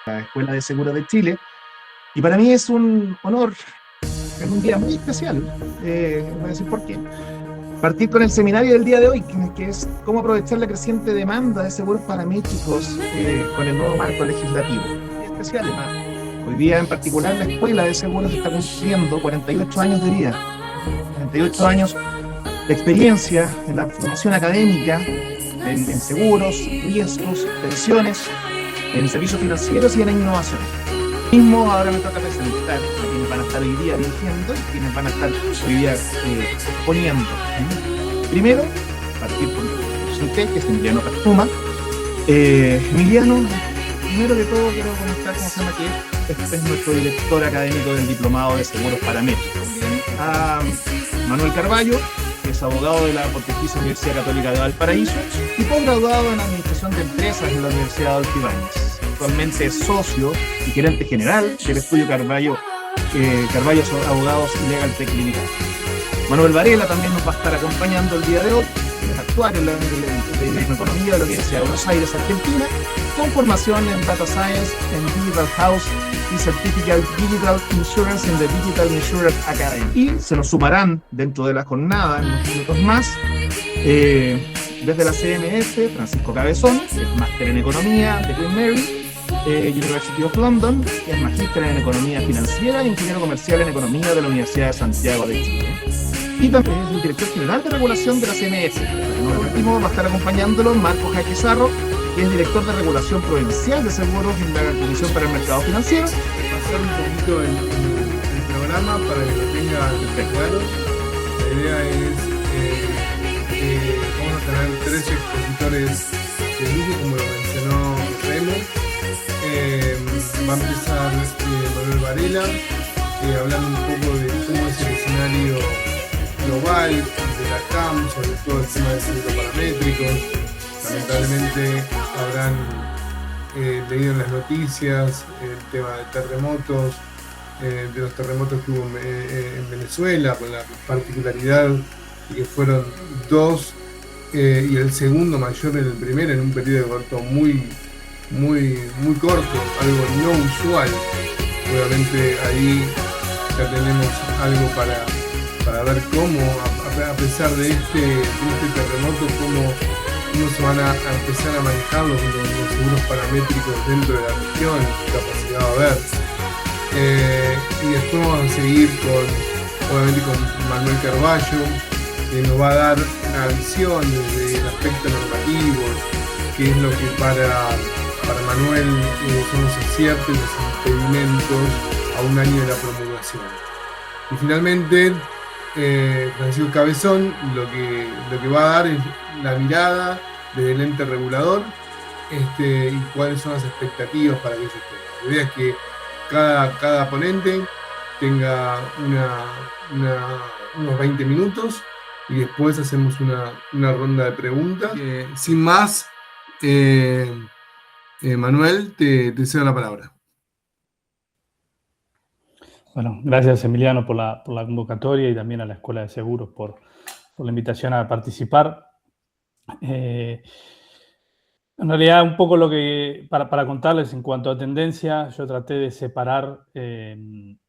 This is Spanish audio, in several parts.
la Escuela de Seguros de Chile. Y para mí es un honor, es un día muy especial. Voy a decir por qué. Partir con el seminario del día de hoy, que es cómo aprovechar la creciente demanda de seguros paramétricos con el nuevo marco legislativo. Muy especial, además. Hoy día, en particular, la Escuela de Seguros está cumpliendo 48 años de vida, 48 años de experiencia en la formación académica, en seguros, riesgos, pensiones, en servicios financieros y en innovación. Mismo ahora me toca presentar a quienes van a estar hoy día dirigiendo y quienes van a estar hoy día exponiendo. Primero, partir por usted, que es Emiliano Castuma. Emiliano, primero de todo quiero comentar cómo se llama que este es nuestro director académico del Diplomado de Seguros Paramétricos. A Manuel Carballo, que es abogado de la Pontificia Universidad Católica de Valparaíso y posgraduado en Administración de Empresas en la Universidad de Adolfo Ibáñez. Actualmente es socio y gerente general del estudio Carballo Abogados y Legal Tech Limited. Manuel Varela también nos va a estar acompañando el día de hoy, es actuario en la economía de la Universidad de Buenos Aires, Argentina, con formación en Data Science, en Digital House y Certificate Digital Insurance en the Digital Insurance Academy. Y se nos sumarán dentro de la jornada, en unos minutos más, desde la CMS, Francisco Cabezón, que es máster en Economía de Queen Mary, University of London, que es magíster en Economía Financiera e ingeniero comercial en Economía de la Universidad de Santiago de Chile. Y también es el director general de regulación de la CMS. Por último, va a estar acompañándolo Marco Jaquizarro, que es director de regulación provincial de seguros en la Comisión para el Mercado Financiero. Pasar un poquito el programa para que lo tengan claro. La idea es que vamos a tener 3 expositores de lujo, como lo mencionó Remo. Va a empezar Manuel Varela, hablando un poco de cómo es el escenario global de la CAM, sobre todo el tema de seguros paramétricos. Lamentablemente habrán leído en las noticias el tema de terremotos, de los terremotos que hubo en Venezuela, con la particularidad de que fueron 2 y el segundo mayor en el primero, en un periodo de corto muy corto, algo no usual. Obviamente ahí ya tenemos algo para ver cómo, a pesar de este terremoto, cómo se van a empezar a manejar los seguros paramétricos dentro de la región, su capacidad de ver. Y después vamos a seguir obviamente con Manuel Carballo, que nos va a dar una visión desde el aspecto normativo, que es lo que para Manuel son los aciertos y los impedimentos a un año de la promulgación. Y finalmente, Francisco Cabezón lo que va a dar es la mirada desde el ente regulador y cuáles son las expectativas para aquellos temas. La idea es que cada ponente tenga unos 20 minutos y después hacemos una ronda de preguntas. Sin más, Manuel, te cedo la palabra. Bueno, gracias Emiliano por la convocatoria y también a la Escuela de Seguros por la invitación a participar. En realidad, un poco lo que para contarles en cuanto a tendencia, yo traté de separar en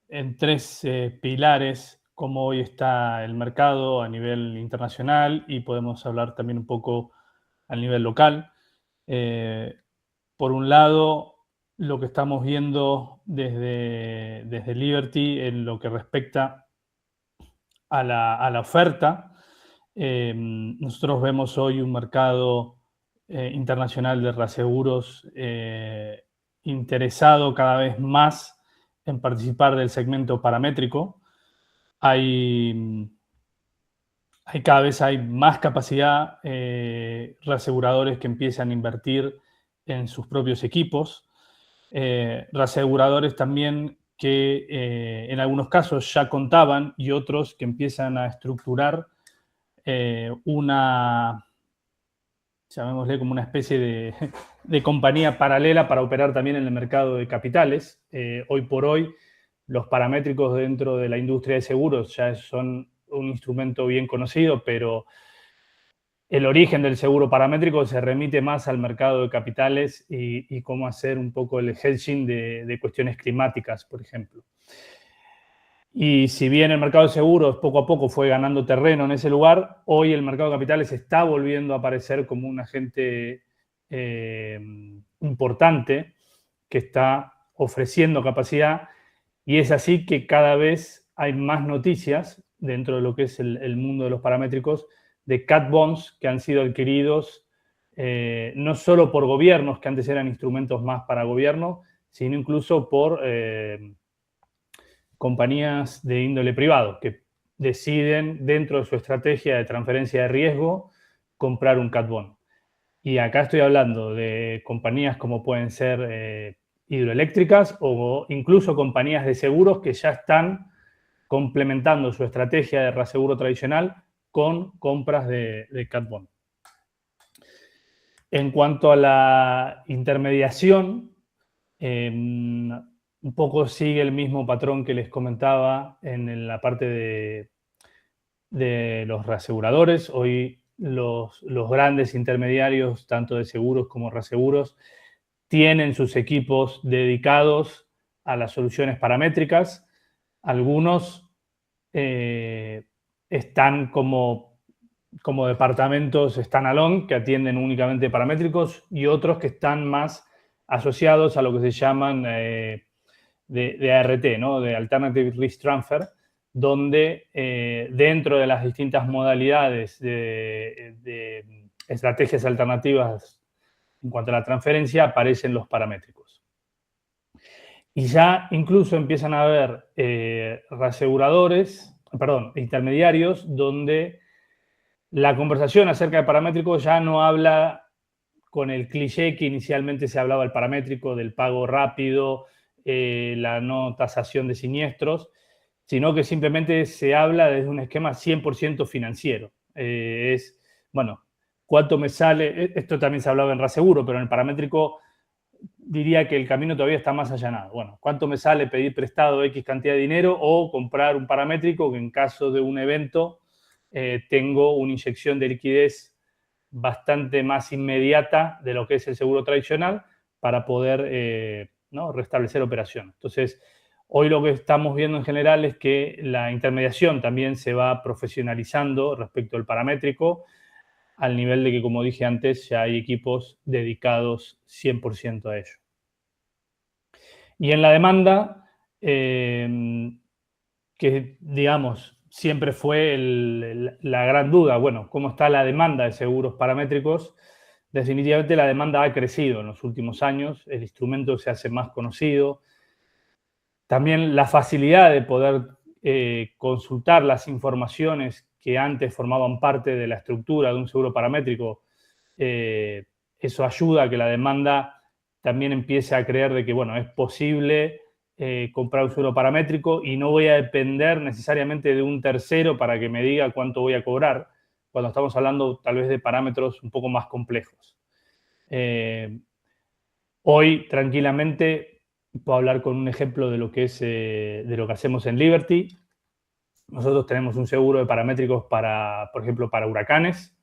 3 pilares cómo hoy está el mercado a nivel internacional y podemos hablar también un poco a nivel local. Por un lado, lo que estamos viendo desde Liberty en lo que respecta a la oferta. Nosotros vemos hoy un mercado internacional de reaseguros interesado cada vez más en participar del segmento paramétrico. Cada vez hay más capacidad, reaseguradores que empiezan a invertir en sus propios equipos, reaseguradores también que en algunos casos ya contaban y otros que empiezan a estructurar llamémosle como una especie de compañía paralela para operar también en el mercado de capitales. Hoy por hoy, los paramétricos dentro de la industria de seguros ya son un instrumento bien conocido, pero el origen del seguro paramétrico se remite más al mercado de capitales y cómo hacer un poco el hedging de cuestiones climáticas, por ejemplo. Y si bien el mercado de seguros poco a poco fue ganando terreno en ese lugar, hoy el mercado de capitales está volviendo a aparecer como un agente importante que está ofreciendo capacidad, y es así que cada vez hay más noticias dentro de lo que es el mundo de los paramétricos de cat bonds que han sido adquiridos no solo por gobiernos, que antes eran instrumentos más para gobierno, sino incluso por compañías de índole privado que deciden dentro de su estrategia de transferencia de riesgo comprar un cat bond. Y acá estoy hablando de compañías como pueden ser hidroeléctricas o incluso compañías de seguros que ya están complementando su estrategia de reaseguro tradicional con compras de cat bond. En cuanto a la intermediación, un poco sigue el mismo patrón que les comentaba en la parte de los reaseguradores. Hoy los grandes intermediarios, tanto de seguros como reaseguros, tienen sus equipos dedicados a las soluciones paramétricas. Algunos están como departamentos standalone que atienden únicamente paramétricos, y otros que están más asociados a lo que se llaman de ART, ¿no? De Alternative Risk Transfer, donde dentro de las distintas modalidades de estrategias alternativas en cuanto a la transferencia aparecen los paramétricos. Y ya incluso empiezan a haber intermediarios donde la conversación acerca de paramétricos ya no habla con el cliché que inicialmente se hablaba del paramétrico, del pago rápido, la no tasación de siniestros, sino que simplemente se habla desde un esquema 100% financiero. ¿Cuánto me sale? Esto también se hablaba en reaseguro, pero en el paramétrico diría que el camino todavía está más allanado. Bueno, ¿cuánto me sale pedir prestado X cantidad de dinero o comprar un paramétrico que en caso de un evento tengo una inyección de liquidez bastante más inmediata de lo que es el seguro tradicional para poder restablecer operaciones? Entonces, hoy lo que estamos viendo en general es que la intermediación también se va profesionalizando respecto al paramétrico, al nivel de que, como dije antes, ya hay equipos dedicados 100% a ello. Y en la demanda, que digamos siempre fue la gran duda, bueno, ¿cómo está la demanda de seguros paramétricos? Definitivamente la demanda ha crecido en los últimos años, el instrumento se hace más conocido. También la facilidad de poder consultar las informaciones que antes formaban parte de la estructura de un seguro paramétrico, eso ayuda a que la demanda también empiece a creer de que, bueno, es posible comprar un seguro paramétrico y no voy a depender necesariamente de un tercero para que me diga cuánto voy a cobrar, cuando estamos hablando tal vez de parámetros un poco más complejos. Hoy, tranquilamente, puedo hablar con un ejemplo de lo que es de lo que hacemos en Liberty. Nosotros tenemos un seguro de paramétricos por ejemplo, para huracanes,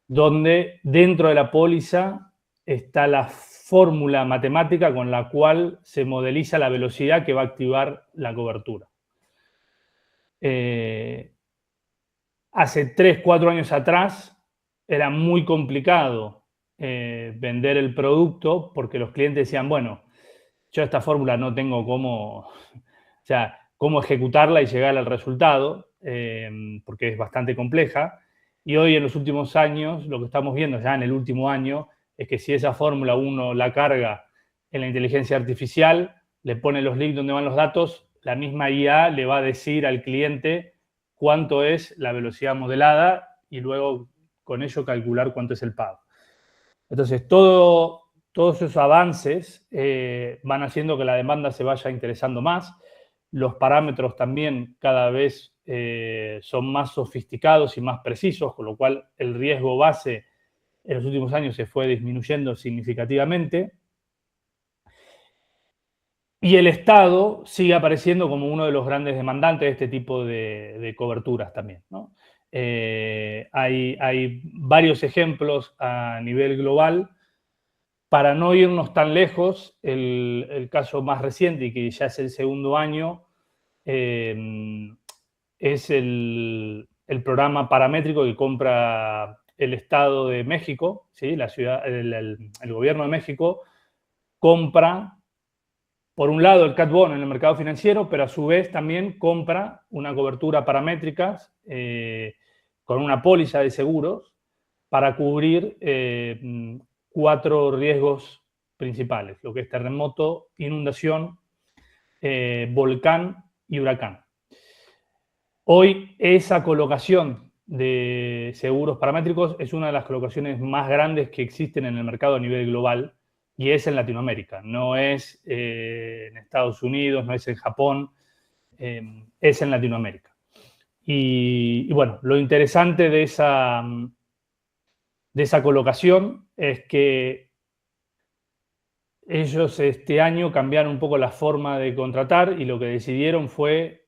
donde dentro de la póliza está la fórmula matemática con la cual se modeliza la velocidad que va a activar la cobertura. Hace 3, 4 años atrás era muy complicado vender el producto porque los clientes decían, bueno, yo esta fórmula no tengo cómo ejecutarla y llegar al resultado, porque es bastante compleja. Y hoy, en los últimos años, lo que estamos viendo ya en el último año es que si esa fórmula uno la carga en la inteligencia artificial, le pone los links donde van los datos, la misma IA le va a decir al cliente cuánto es la velocidad modelada y luego con ello calcular cuánto es el pago. Entonces, todos esos avances van haciendo que la demanda se vaya interesando más. Los parámetros también cada vez son más sofisticados y más precisos, con lo cual el riesgo base en los últimos años se fue disminuyendo significativamente. Y el Estado sigue apareciendo como uno de los grandes demandantes de este tipo de coberturas también, ¿no? Hay varios ejemplos a nivel global. Para no irnos tan lejos, el caso más reciente, y que ya es el segundo año, es el programa paramétrico que compra el Estado de México, ¿sí? El gobierno de México compra, por un lado, el cat bond en el mercado financiero, pero a su vez también compra una cobertura paramétrica con una póliza de seguros para cubrir 4 riesgos principales, lo que es terremoto, inundación, volcán y huracán. Hoy esa colocación de seguros paramétricos es una de las colocaciones más grandes que existen en el mercado a nivel global, y es en Latinoamérica, no es en Estados Unidos, no es en Japón, es en Latinoamérica. Y bueno, lo interesante de esa colocación es que ellos este año cambiaron un poco la forma de contratar, y lo que decidieron fue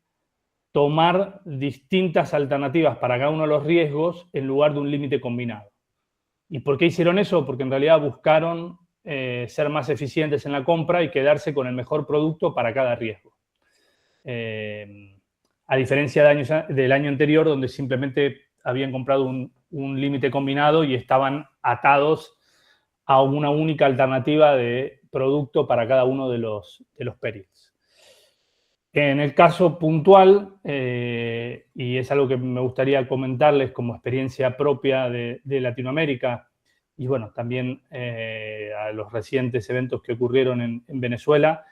tomar distintas alternativas para cada uno de los riesgos en lugar de un límite combinado. ¿Y por qué hicieron eso? Porque en realidad buscaron ser más eficientes en la compra y quedarse con el mejor producto para cada riesgo. A diferencia del año anterior, donde simplemente habían comprado un límite combinado y estaban atados a una única alternativa de producto para cada uno de los periodos. En el caso puntual, y es algo que me gustaría comentarles como experiencia propia de Latinoamérica, y bueno, también a los recientes eventos que ocurrieron en Venezuela,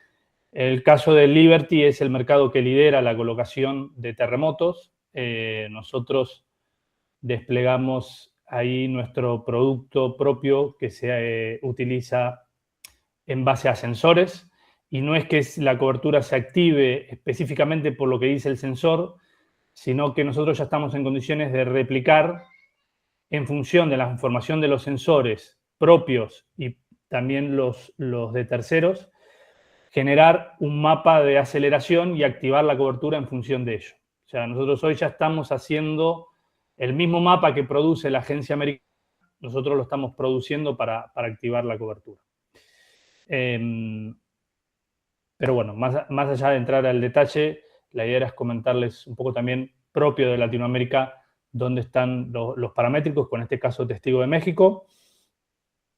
el caso de Liberty es el mercado que lidera la colocación de terremotos. Nosotros desplegamos ahí nuestro producto propio que se utiliza en base a sensores, y no es que la cobertura se active específicamente por lo que dice el sensor, sino que nosotros ya estamos en condiciones de replicar, en función de la información de los sensores propios y también los de terceros, generar un mapa de aceleración y activar la cobertura en función de ello. O sea, nosotros hoy ya estamos haciendo el mismo mapa que produce la agencia americana, nosotros lo estamos produciendo para activar la cobertura. Pero bueno, más allá de entrar al detalle, la idea era comentarles un poco también propio de Latinoamérica dónde están los paramétricos, con este caso Testigo de México.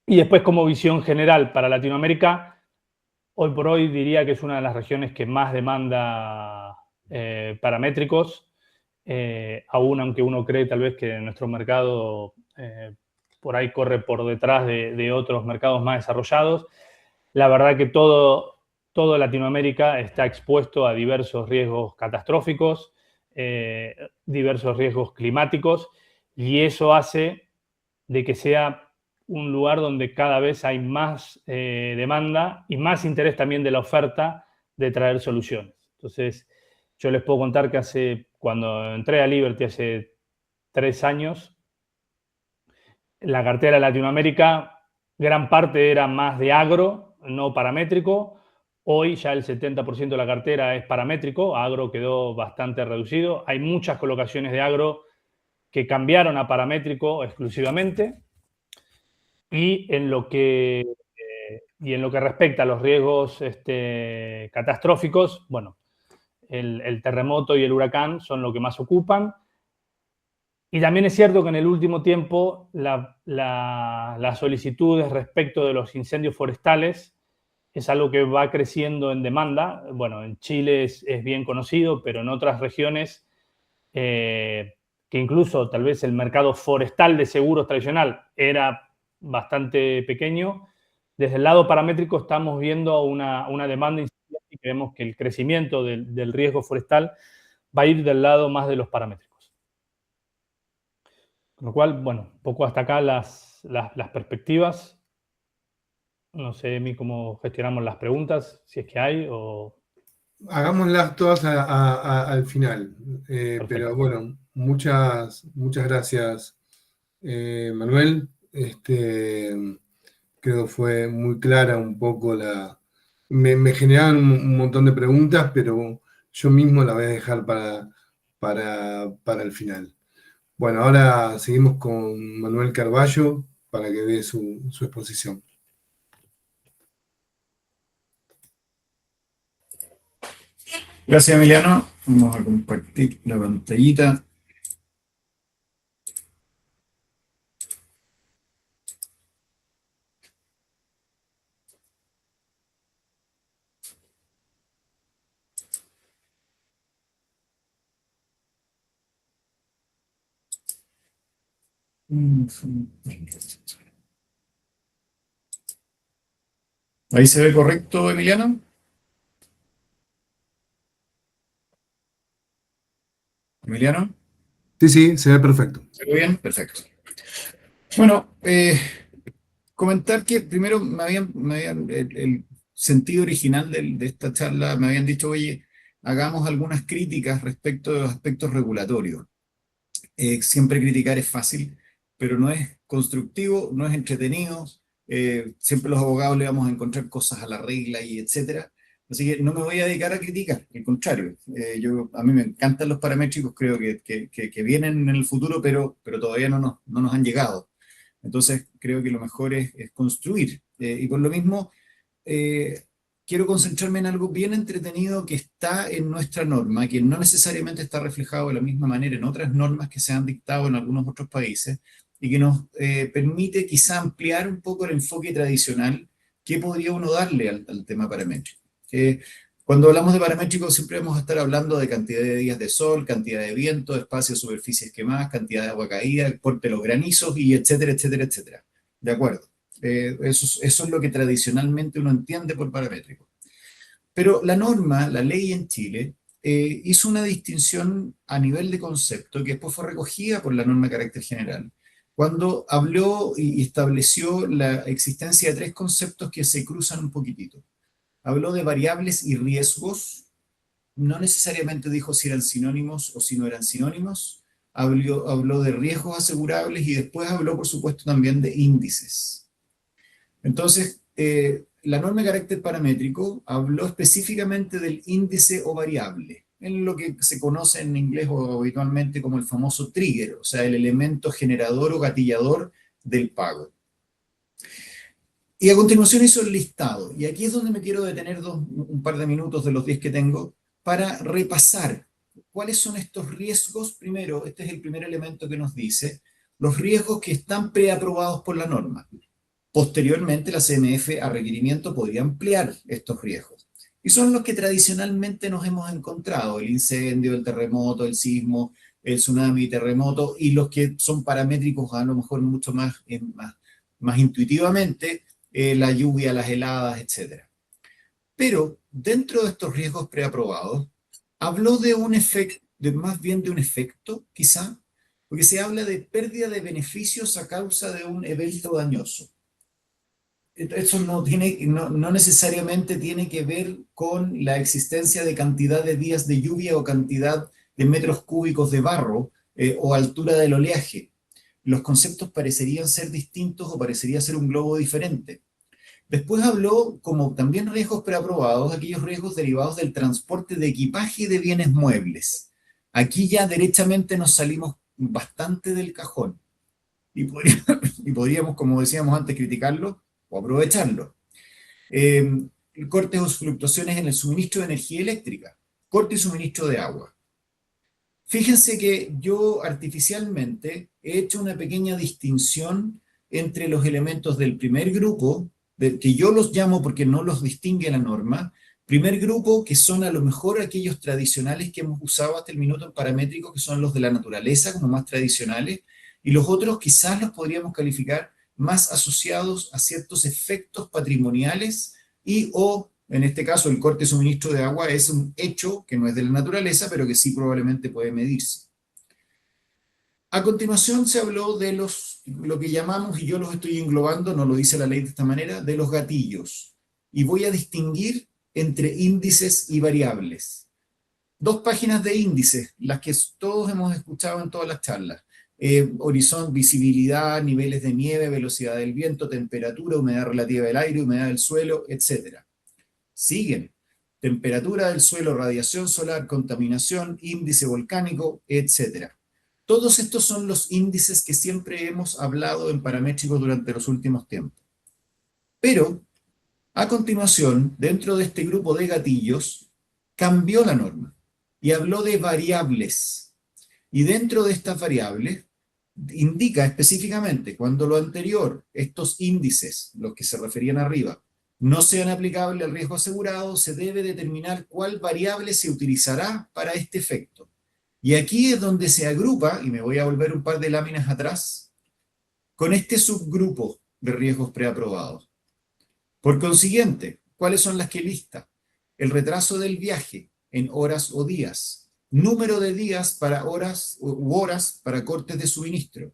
Y después, como visión general para Latinoamérica, hoy por hoy diría que es una de las regiones que más demanda paramétricos, aún aunque uno cree tal vez que nuestro mercado por ahí corre por detrás de otros mercados más desarrollados. La verdad que todo Latinoamérica está expuesto a diversos riesgos catastróficos, diversos riesgos climáticos, y eso hace de que sea un lugar donde cada vez hay más demanda y más interés también de la oferta de traer soluciones. Entonces, yo les puedo contar que cuando entré a Liberty hace 3 años, la cartera de Latinoamérica, gran parte era más de agro, no paramétrico. Hoy ya el 70% de la cartera es paramétrico, agro quedó bastante reducido. Hay muchas colocaciones de agro que cambiaron a paramétrico exclusivamente. Y en lo que respecta a los riesgos catastróficos, bueno, el terremoto y el huracán son lo que más ocupan. Y también es cierto que en el último tiempo las solicitudes respecto de los incendios forestales es algo que va creciendo en demanda. Bueno, en Chile es bien conocido, pero en otras regiones que incluso tal vez el mercado forestal de seguros tradicional era bastante pequeño, desde el lado paramétrico estamos viendo una demanda incipiente y creemos que el crecimiento del riesgo forestal va a ir del lado más de los paramétricos. Con lo cual, bueno, un poco hasta acá las perspectivas. No sé, Emi, cómo gestionamos las preguntas, si es que hay o... Hagámoslas todas al final. Pero bueno, muchas gracias, Manuel. Creo que fue muy clara un poco me generaban un montón de preguntas, pero yo mismo las voy a dejar para el final. Bueno, ahora seguimos con Manuel Carballo para que dé su exposición. Gracias, Emiliano. Vamos a compartir la pantallita. ¿Ahí se ve correcto, Emiliano? ¿Emiliano? Sí, sí, se ve perfecto. ¿Se ve bien? Perfecto. Bueno, comentar que primero el sentido original de esta charla me habían dicho, oye, hagamos algunas críticas respecto de los aspectos regulatorios. Siempre criticar es fácil, pero no es constructivo, no es entretenido. Siempre los abogados le vamos a encontrar cosas a la regla y etcétera. Así que no me voy a dedicar a criticar, al contrario. A mí me encantan los paramétricos, creo que vienen en el futuro, pero todavía no nos han llegado. Entonces creo que lo mejor es construir. Y por lo mismo, quiero concentrarme en algo bien entretenido que está en nuestra norma, que no necesariamente está reflejado de la misma manera en otras normas que se han dictado en algunos otros países, y que nos permite quizá ampliar un poco el enfoque tradicional que podría uno darle al tema paramétrico. Cuando hablamos de paramétricos siempre vamos a estar hablando de cantidad de días de sol, cantidad de viento, espacio, superficies quemadas, cantidad de agua caída, el porte de los granizos, y etcétera, etcétera, etcétera. ¿De acuerdo? Eso es lo que tradicionalmente uno entiende por paramétrico. Pero la norma, la ley en Chile, hizo una distinción a nivel de concepto que después fue recogida por la norma de carácter general, cuando habló y estableció la existencia de tres conceptos que se cruzan un poquitito. Habló de variables y riesgos, no necesariamente dijo si eran sinónimos o si no eran sinónimos, habló de riesgos asegurables y después habló, por supuesto, también de índices. Entonces, la norma de carácter paramétrico habló específicamente del índice o variable, en lo que se conoce en inglés o habitualmente como el famoso trigger, o sea, el elemento generador o gatillador del pago. Y a continuación hizo el listado, y aquí es donde me quiero detener un par de minutos de los 10 que tengo, para repasar cuáles son estos riesgos. Primero, este es el primer elemento que nos dice, los riesgos que están preaprobados por la norma. Posteriormente, la CMF a requerimiento podría ampliar estos riesgos. Y son los que tradicionalmente nos hemos encontrado, el incendio, el terremoto, el sismo, el tsunami, terremoto, y los que son paramétricos a lo mejor mucho más intuitivamente, la lluvia, las heladas, etc. Pero dentro de estos riesgos preaprobados, habló de un efecto, más bien de un efecto, quizá, porque se habla de pérdida de beneficios a causa de un evento dañoso. Eso no necesariamente tiene que ver con la existencia de cantidad de días de lluvia o cantidad de metros cúbicos de barro o altura del oleaje. Los conceptos parecerían ser distintos o parecería ser un globo diferente. Después habló, como también riesgos preaprobados, aquellos riesgos derivados del transporte de equipaje y de bienes muebles. Aquí ya derechamente nos salimos bastante del cajón y podríamos, como decíamos antes, criticarlo o aprovecharlo. Cortes o fluctuaciones en el suministro de energía eléctrica, corte y suministro de agua. Fíjense que yo artificialmente he hecho una pequeña distinción entre los elementos del primer grupo, que yo los llamo porque no los distingue la norma, primer grupo, que son a lo mejor aquellos tradicionales que hemos usado hasta el minuto en paramétrico, que son los de la naturaleza, como más tradicionales, y los otros quizás los podríamos calificar más asociados a ciertos efectos patrimoniales o, en este caso, el corte de suministro de agua es un hecho que no es de la naturaleza, pero que sí probablemente puede medirse. A continuación se habló de lo que llamamos, y yo los estoy englobando, no lo dice la ley de esta manera, de los gatillos. Y voy a distinguir entre índices y variables. Dos páginas de índices, las que todos hemos escuchado en todas las charlas. Horizonte, visibilidad, niveles de nieve, velocidad del viento, temperatura, humedad relativa del aire, humedad del suelo, etc. Siguen. Temperatura del suelo, radiación solar, contaminación, índice volcánico, etc. Todos estos son los índices que siempre hemos hablado en paramétricos durante los últimos tiempos. Pero, a continuación, dentro de este grupo de gatillos, cambió la norma y habló de variables. Y dentro de estas variables, indica específicamente cuando lo anterior, estos índices, los que se referían arriba, no sean aplicables al riesgo asegurado, se debe determinar cuál variable se utilizará para este efecto. Y aquí es donde se agrupa, y me voy a volver un par de láminas atrás, con este subgrupo de riesgos preaprobados. Por consiguiente, ¿cuáles son las que lista? El retraso del viaje en horas o días, número de días para horas u horas para cortes de suministro,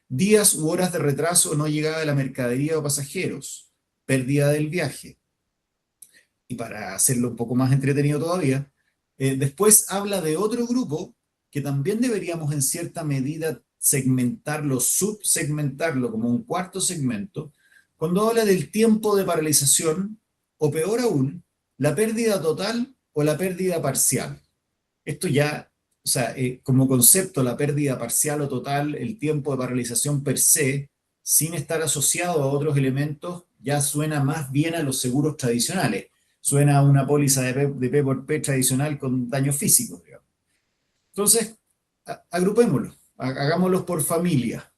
días u horas de retraso o no llegada de la mercadería o pasajeros, pérdida del viaje. Y para hacerlo un poco más entretenido todavía, después habla de otro grupo que también deberíamos en cierta medida segmentarlo, subsegmentarlo como un cuarto segmento, cuando habla del tiempo de paralización, o peor aún, la pérdida total o la pérdida parcial. Esto ya, o sea, como concepto, la pérdida parcial o total, el tiempo de paralización per se, sin estar asociado a otros elementos, ya suena más bien a los seguros tradicionales. Suena a una póliza de P por P tradicional con daños físicos, digamos. Entonces, agrupémoslos, hagámoslos por familia.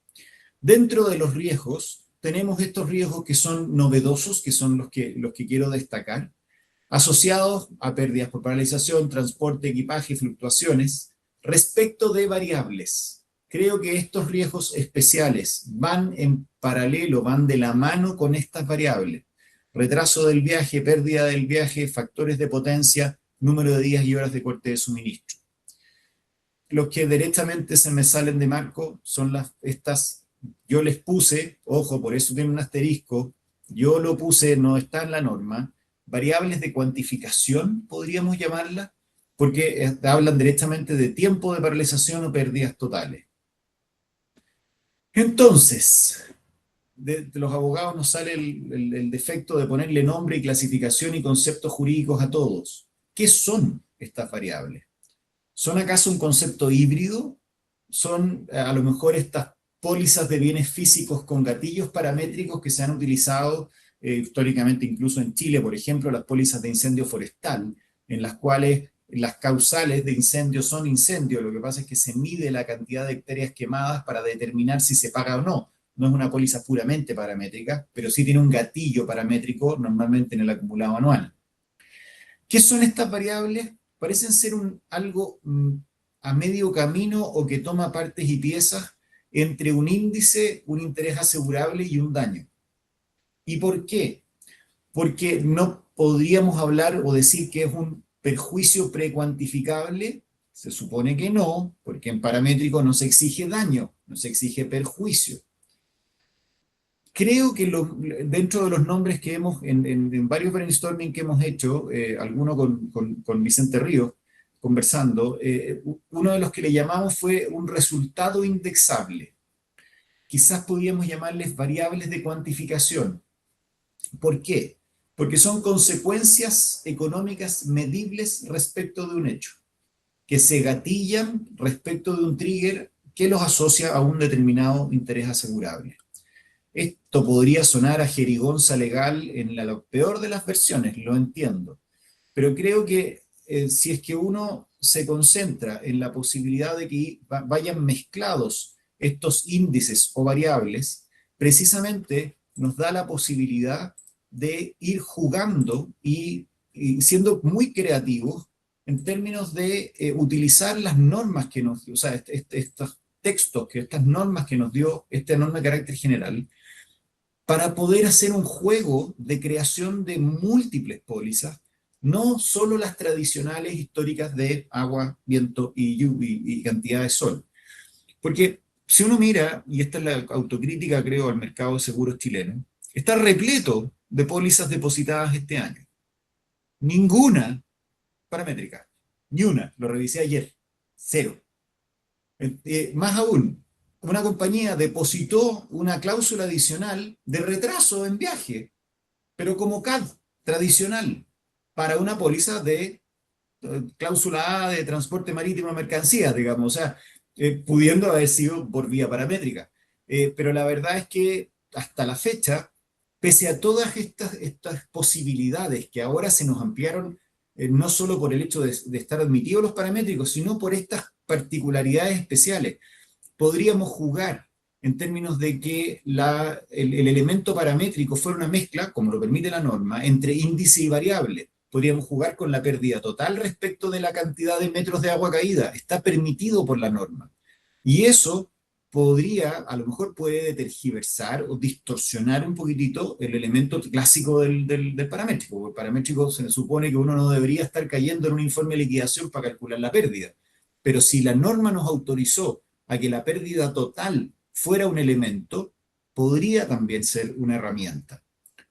Dentro de los riesgos, tenemos estos riesgos que son novedosos, que son los que quiero destacar, asociados a pérdidas por paralización, transporte, equipaje, fluctuaciones, respecto de variables. Creo que estos riesgos especiales van en paralelo, van de la mano con estas variables. Retraso del viaje, pérdida del viaje, factores de potencia, número de días y horas de corte de suministro. Los que directamente se me salen de marco son estas, yo les puse, ojo, por eso tiene un asterisco, yo lo puse, no está en la norma, variables de cuantificación, podríamos llamarlas, porque hablan directamente de tiempo de paralización o pérdidas totales. Entonces, de los abogados nos sale el defecto de ponerle nombre y clasificación y conceptos jurídicos a todos. ¿Qué son estas variables? ¿Son acaso un concepto híbrido? ¿Son a lo mejor estas pólizas de bienes físicos con gatillos paramétricos que se han utilizado históricamente incluso en Chile, por ejemplo, las pólizas de incendio forestal, en las cuales las causales de incendio son incendio, lo que pasa es que se mide la cantidad de hectáreas quemadas para determinar si se paga o no. No es una póliza puramente paramétrica, pero sí tiene un gatillo paramétrico normalmente en el acumulado anual. ¿Qué son estas variables? Parecen ser algo a medio camino o que toma partes y piezas entre un índice, un interés asegurable y un daño. ¿Y por qué? Porque no podríamos hablar o decir que es un perjuicio precuantificable. Se supone que no, porque en paramétrico no se exige daño, no se exige perjuicio. Creo que dentro de los nombres que hemos, en varios brainstorming que hemos hecho, alguno con Vicente Ríos, conversando, uno de los que le llamamos fue un resultado indexable. Quizás podríamos llamarles variables de cuantificación. ¿Por qué? Porque son consecuencias económicas medibles respecto de un hecho, que se gatillan respecto de un trigger que los asocia a un determinado interés asegurable. Esto podría sonar a jerigonza legal en la peor de las versiones, lo entiendo, pero creo que si es que uno se concentra en la posibilidad de que vayan mezclados estos índices o variables, precisamente nos da la posibilidad de ir jugando y siendo muy creativos en términos de utilizar las normas que nos dio, o sea, estos textos, estas normas que nos dio esta norma de carácter general, para poder hacer un juego de creación de múltiples pólizas, no solo las tradicionales históricas de agua, viento y cantidad de sol. Porque si uno mira, y esta es la autocrítica creo al mercado de seguros chileno, está repleto de pólizas depositadas este año. Ninguna paramétrica, ni una, lo revisé ayer, cero. Más aún, una compañía depositó una cláusula adicional de retraso en viaje, pero como CAD tradicional, para una póliza de cláusula A de transporte marítimo de mercancías, digamos. O sea, pudiendo haber sido por vía paramétrica. Pero la verdad es que hasta la fecha, pese a todas estas posibilidades que ahora se nos ampliaron, no solo por el hecho de estar admitidos los paramétricos, sino por estas particularidades especiales, podríamos jugar en términos de que el elemento paramétrico fuera una mezcla, como lo permite la norma, entre índice y variable. Podríamos jugar con la pérdida total respecto de la cantidad de metros de agua caída. Está permitido por la norma. Y eso a lo mejor puede tergiversar o distorsionar un poquitito el elemento clásico del paramétrico. El paramétrico se supone que uno no debería estar cayendo en un informe de liquidación para calcular la pérdida. Pero si la norma nos autorizó a que la pérdida total fuera un elemento, podría también ser una herramienta.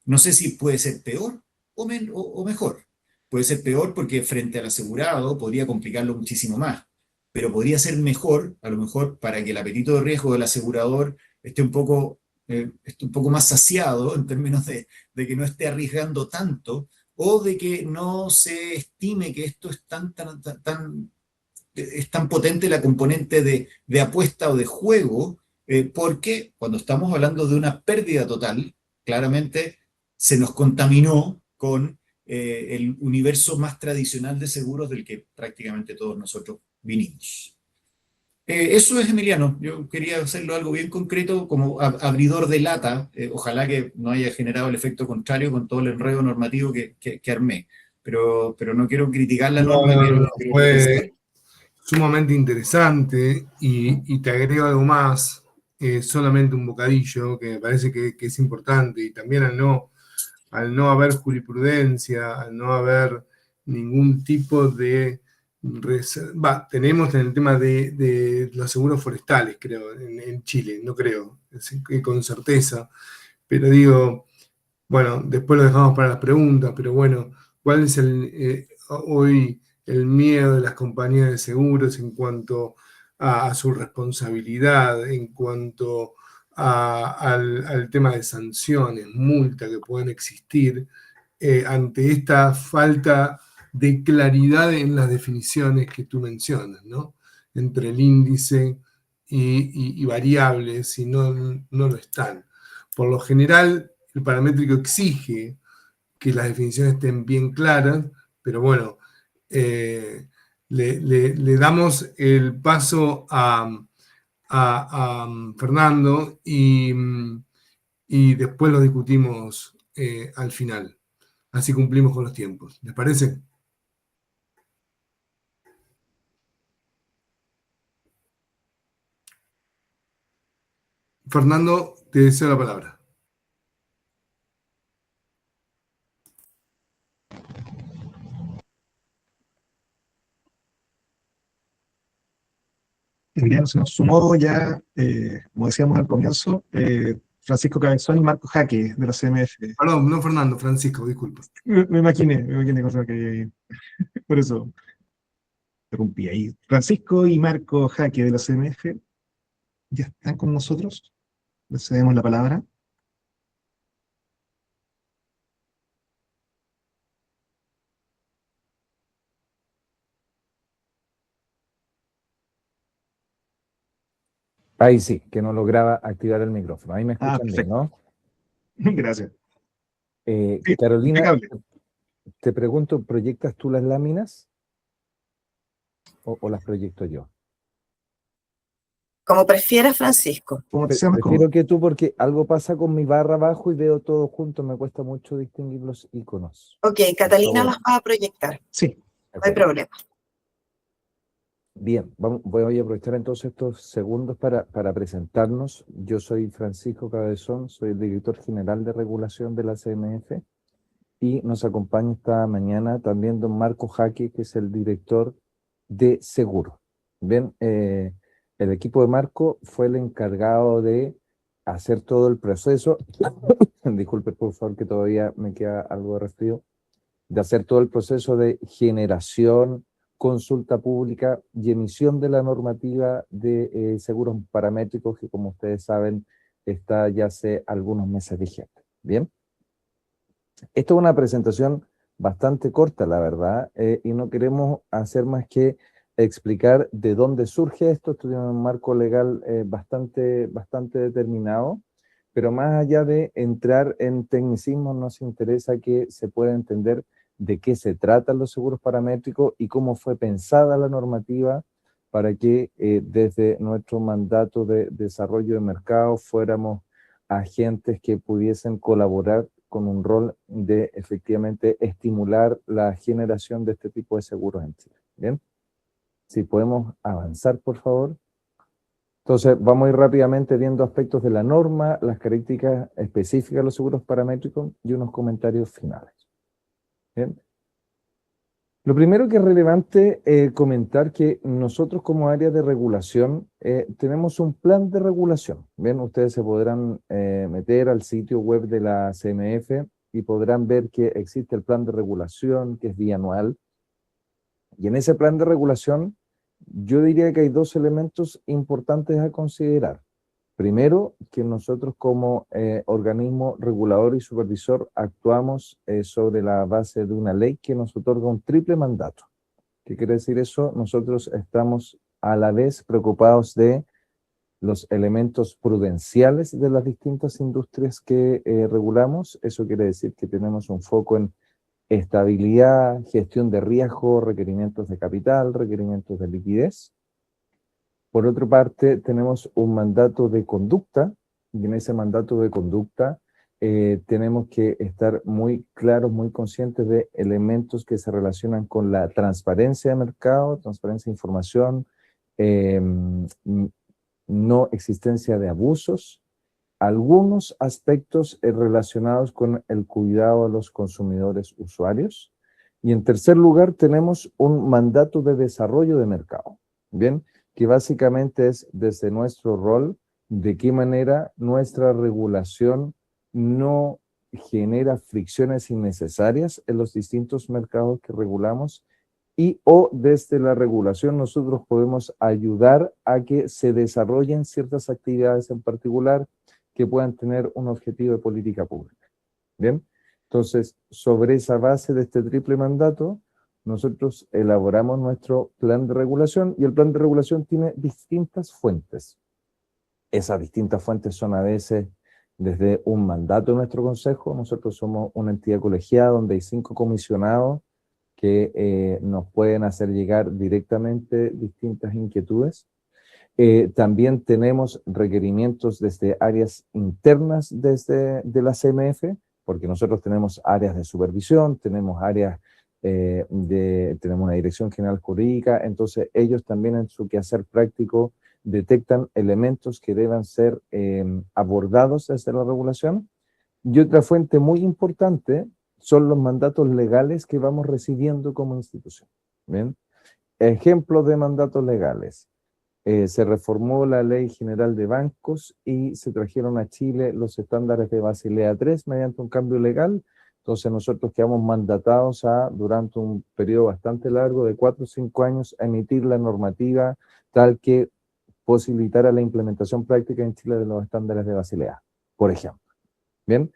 No sé si puede ser peor o mejor. Puede ser peor porque frente al asegurado podría complicarlo muchísimo más, pero podría ser mejor, a lo mejor, para que el apetito de riesgo del asegurador esté un poco más saciado en términos de que no esté arriesgando tanto, o de que no se estime que esto es es tan potente la componente de apuesta o de juego, porque cuando estamos hablando de una pérdida total, claramente se nos contaminó con el universo más tradicional de seguros del que prácticamente todos nosotros vinimos. Eso es, Emiliano. Yo quería hacerlo algo bien concreto como abridor de lata. Ojalá que no haya generado el efecto contrario con todo el enredo normativo que armé. Pero no quiero criticar la norma. Fue sumamente interesante y te agrego algo más, solamente un bocadillo que me parece que es importante, y también al no haber jurisprudencia, al no haber ningún tipo de tenemos en el tema de los seguros forestales, creo, en Chile, no creo, con certeza, pero digo, bueno, después lo dejamos para las preguntas, pero bueno, ¿cuál es hoy el miedo de las compañías de seguros en cuanto a su responsabilidad, en cuanto al tema de sanciones, multas que pueden existir ante esta falta de claridad en las definiciones que tú mencionas, ¿no? Entre el índice y variables, si no lo están. Por lo general, el paramétrico exige que las definiciones estén bien claras, pero bueno, le damos el paso a Fernando y después lo discutimos al final. Así cumplimos con los tiempos. ¿Les parece? Fernando, te deseo la palabra. Emiliano se nos sumó ya, como decíamos al comienzo, Francisco Cabezón y Marco Jaque de la CMF. Perdón, no Fernando, Francisco, disculpa. Me imaginé cosa que por eso interrumpí ahí. Francisco y Marco Jaque de la CMF ya están con nosotros. Les cedemos la palabra. Ahí sí, que no lograba activar el micrófono. Ahí me escuchan bien, Perfecto. ¿no? Gracias. Sí, Carolina, impecable. te pregunto, ¿proyectas tú las láminas o las proyecto yo? Como prefieras, Francisco. Como te sea más Prefiero cómodo. que tú, porque algo pasa con mi barra abajo y veo todo junto, me cuesta mucho distinguir los iconos. Ok, Catalina favor. las va a proyectar. Sí. No hay problema. Bien, voy a aprovechar entonces estos segundos para presentarnos. Yo soy Francisco Cabezón, soy el director general de regulación de la CMF, y nos acompaña esta mañana también don Marco Jaque, que es el director de seguro. Bien, el equipo de Marco fue el encargado de hacer todo el proceso. Disculpe, por favor, que todavía me queda algo de resfrío. De hacer todo el proceso de generación, consulta pública y emisión de la normativa de seguros paramétricos, que como ustedes saben está ya hace algunos meses vigente. Bien, esto es una presentación bastante corta, la verdad, y no queremos hacer más que explicar de dónde surge esto. Esto tiene un marco legal bastante determinado, pero más allá de entrar en tecnicismos, nos interesa que se pueda entender de qué se tratan los seguros paramétricos y cómo fue pensada la normativa para que desde nuestro mandato de desarrollo de mercado fuéramos agentes que pudiesen colaborar con un rol de efectivamente estimular la generación de este tipo de seguros en Chile. ¿Bien? Si podemos avanzar, por favor. Entonces, vamos a ir rápidamente viendo aspectos de la norma, las características específicas de los seguros paramétricos y unos comentarios finales. Bien. Lo primero que es relevante comentar que nosotros como área de regulación tenemos un plan de regulación. Bien, ustedes se podrán meter al sitio web de la CMF y podrán ver que existe el plan de regulación, que es bianual. Y en ese plan de regulación, yo diría que hay dos elementos importantes a considerar. Primero, que nosotros como organismo regulador y supervisor actuamos sobre la base de una ley que nos otorga un triple mandato. ¿Qué quiere decir eso? Nosotros estamos a la vez preocupados de los elementos prudenciales de las distintas industrias que regulamos. Eso quiere decir que tenemos un foco en estabilidad, gestión de riesgo, requerimientos de capital, requerimientos de liquidez. Por otra parte, tenemos un mandato de conducta, y en ese mandato de conducta tenemos que estar muy claros, muy conscientes de elementos que se relacionan con la transparencia de mercado, transparencia de información, no existencia de abusos, algunos aspectos relacionados con el cuidado a los consumidores usuarios. Y en tercer lugar, tenemos un mandato de desarrollo de mercado, ¿bien? Que básicamente es desde nuestro rol, de qué manera nuestra regulación no genera fricciones innecesarias en los distintos mercados que regulamos y o desde la regulación nosotros podemos ayudar a que se desarrollen ciertas actividades en particular que puedan tener un objetivo de política pública. ¿Bien? Entonces, sobre esa base de este triple mandato, nosotros elaboramos nuestro plan de regulación y el plan de regulación tiene distintas fuentes. Esas distintas fuentes son a veces desde un mandato de nuestro consejo. Nosotros somos una entidad colegiada donde hay 5 comisionados que nos pueden hacer llegar directamente distintas inquietudes. También tenemos requerimientos desde áreas internas de la CMF, porque nosotros tenemos áreas de supervisión, tenemos áreas tenemos una dirección general jurídica, entonces ellos también en su quehacer práctico detectan elementos que deban ser abordados desde la regulación. Y otra fuente muy importante son los mandatos legales que vamos recibiendo como institución. ¿Bien? Ejemplos de mandatos legales. Se reformó la Ley General de Bancos y se trajeron a Chile los estándares de Basilea III mediante un cambio legal. Entonces nosotros quedamos mandatados durante un periodo bastante largo de 4 o 5 años, a emitir la normativa tal que posibilitara la implementación práctica en Chile de los estándares de Basilea, por ejemplo. ¿Bien?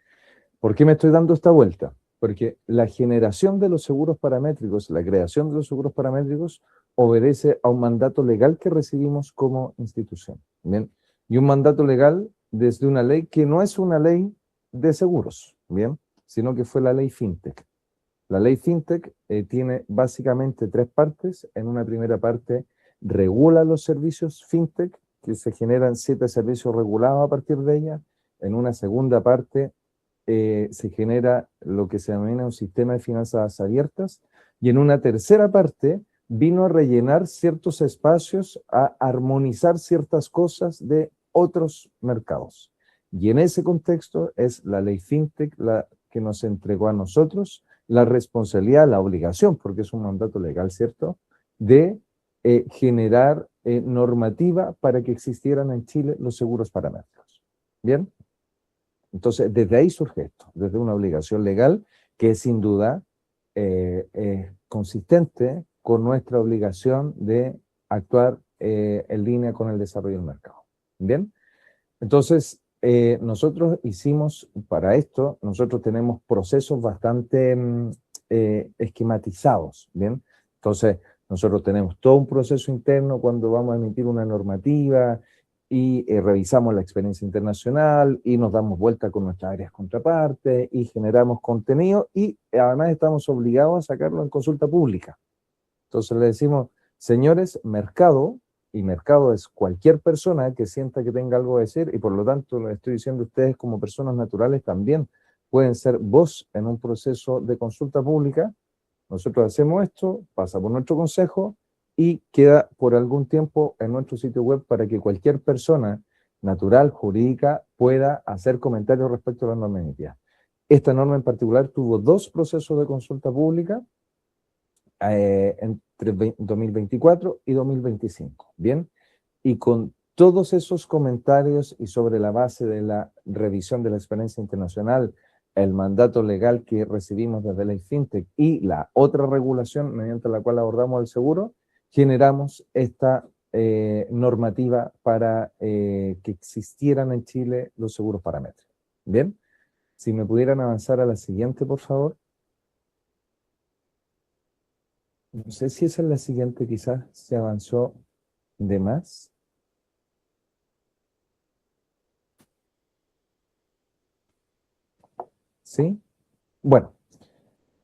¿Por qué me estoy dando esta vuelta? Porque la generación de los seguros paramétricos, la creación de los seguros paramétricos, obedece a un mandato legal que recibimos como institución. ¿Bien? Y un mandato legal desde una ley que no es una ley de seguros, ¿bien? Sino que fue la ley FinTech. La ley FinTech tiene básicamente 3 partes. En una primera parte regula los servicios FinTech, que se generan 7 servicios regulados a partir de ella. En una segunda parte se genera lo que se denomina un sistema de finanzas abiertas. Y en una tercera parte vino a rellenar ciertos espacios, a armonizar ciertas cosas de otros mercados. Y en ese contexto es la ley FinTech la que nos entregó a nosotros la responsabilidad, la obligación, porque es un mandato legal, ¿cierto?, de generar normativa para que existieran en Chile los seguros paramétricos. ¿Bien? Entonces, desde ahí surge esto, desde una obligación legal que sin duda es consistente con nuestra obligación de actuar en línea con el desarrollo del mercado. ¿Bien? Entonces, nosotros hicimos para esto, nosotros tenemos procesos bastante esquematizados, ¿bien? Entonces, Nosotros tenemos todo un proceso interno cuando vamos a emitir una normativa y revisamos la experiencia internacional y nos damos vuelta con nuestras áreas contrapartes y generamos contenido y además estamos obligados a sacarlo en consulta pública. Entonces le decimos, señores, mercado, y mercado es cualquier persona que sienta que tenga algo que decir y por lo tanto le estoy diciendo a ustedes como personas naturales también pueden ser voz en un proceso de consulta pública. Nosotros hacemos esto, pasa por nuestro consejo y queda por algún tiempo en nuestro sitio web para que cualquier persona natural, jurídica, pueda hacer comentarios respecto a la norma emitida. Esta norma en particular tuvo 2 procesos de consulta pública entre 2024 y 2025, ¿bien? Y con todos esos comentarios y sobre la base de la revisión de la experiencia internacional, el mandato legal que recibimos desde la FinTech y la otra regulación mediante la cual abordamos el seguro, generamos esta normativa para que existieran en Chile los seguros paramétricos. ¿Bien? Si me pudieran avanzar a la siguiente, por favor. No sé si esa es la siguiente, quizás se avanzó de más. ¿Sí? Bueno,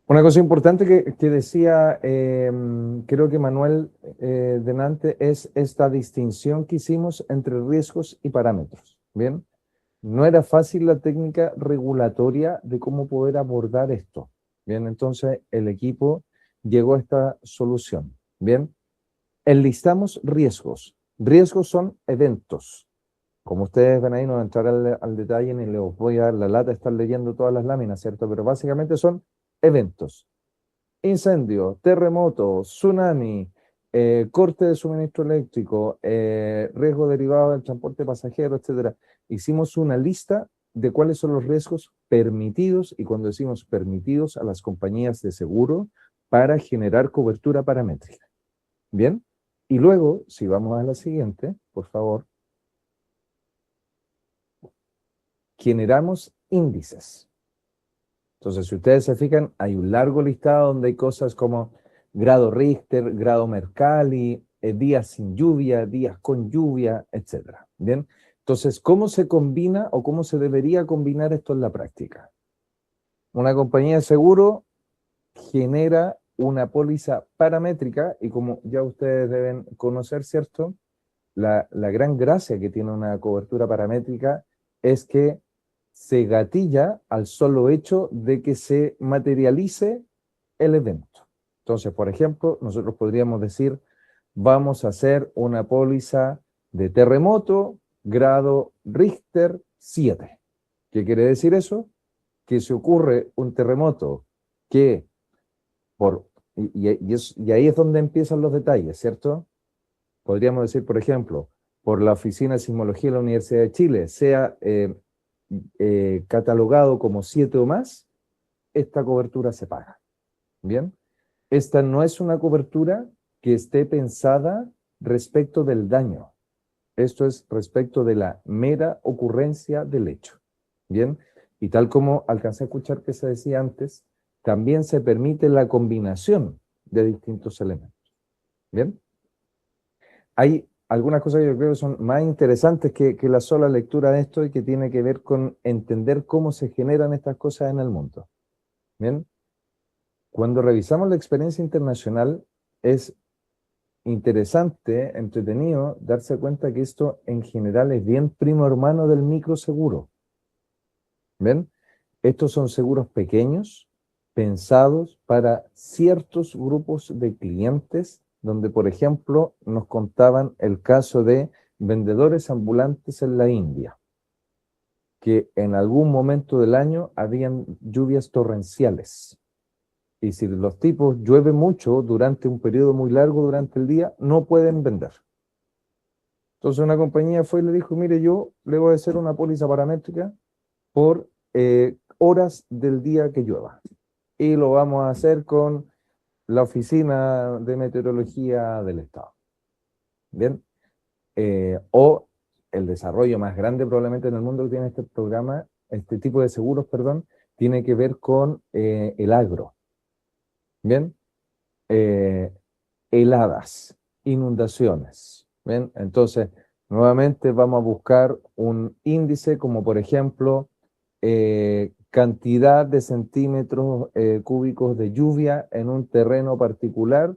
una cosa importante que decía, creo que Manuel delante, es esta distinción que hicimos entre riesgos y parámetros. ¿Bien? No era fácil la técnica regulatoria de cómo poder abordar esto. Bien, entonces el equipo llegó a esta solución. Bien, enlistamos riesgos. Riesgos son eventos. Como ustedes ven ahí, no voy a entrar al detalle ni les voy a dar la lata de estar leyendo todas las láminas, ¿cierto? Pero básicamente son eventos. Incendio, terremoto, tsunami, corte de suministro eléctrico, riesgo derivado del transporte pasajero, etc. Hicimos una lista de cuáles son los riesgos permitidos, y cuando decimos permitidos, a las compañías de seguro para generar cobertura paramétrica. ¿Bien? Y luego, si vamos a la siguiente, por favor, generamos índices. Entonces, si ustedes se fijan, hay un largo listado donde hay cosas como grado Richter, grado Mercalli, días sin lluvia, días con lluvia, etc. ¿Bien? Entonces, ¿cómo se combina o cómo se debería combinar esto en la práctica? Una compañía de seguro genera una póliza paramétrica y como ya ustedes deben conocer, ¿cierto? La gran gracia que tiene una cobertura paramétrica es que se gatilla al solo hecho de que se materialice el evento. Entonces, por ejemplo, nosotros podríamos decir, vamos a hacer una póliza de terremoto grado Richter 7. ¿Qué quiere decir eso? Que si ocurre un terremoto que y ahí es donde empiezan los detalles, ¿cierto? Podríamos decir, por ejemplo, por la Oficina de Sismología de la Universidad de Chile, sea catalogado como 7 o más, esta cobertura se paga. ¿Bien? Esta no es una cobertura que esté pensada respecto del daño. Esto es respecto de la mera ocurrencia del hecho. ¿Bien? Y tal como alcancé a escuchar que se decía antes, también se permite la combinación de distintos elementos. ¿Bien? Hay algunas cosas que yo creo que son más interesantes que la sola lectura de esto y que tiene que ver con entender cómo se generan estas cosas en el mundo. ¿Bien? Cuando revisamos la experiencia internacional, es interesante, entretenido, darse cuenta que esto en general es bien primo hermano del microseguro. ¿Ven? Estos son seguros pequeños, pensados para ciertos grupos de clientes, donde, por ejemplo, nos contaban el caso de vendedores ambulantes en la India, que en algún momento del año habían lluvias torrenciales. Y si los tipos llueve mucho durante un periodo muy largo durante el día, no pueden vender. Entonces una compañía fue y le dijo, mire, yo le voy a hacer una póliza paramétrica por horas del día que llueva. Y lo vamos a hacer con la Oficina de Meteorología del Estado. Bien. O el desarrollo más grande probablemente en el mundo que tiene este programa, este tipo de seguros, perdón, tiene que ver con el agro. Bien. heladas, inundaciones. ¿Ven? Entonces, nuevamente vamos a buscar un índice como, por ejemplo, cantidad de centímetros cúbicos de lluvia en un terreno particular,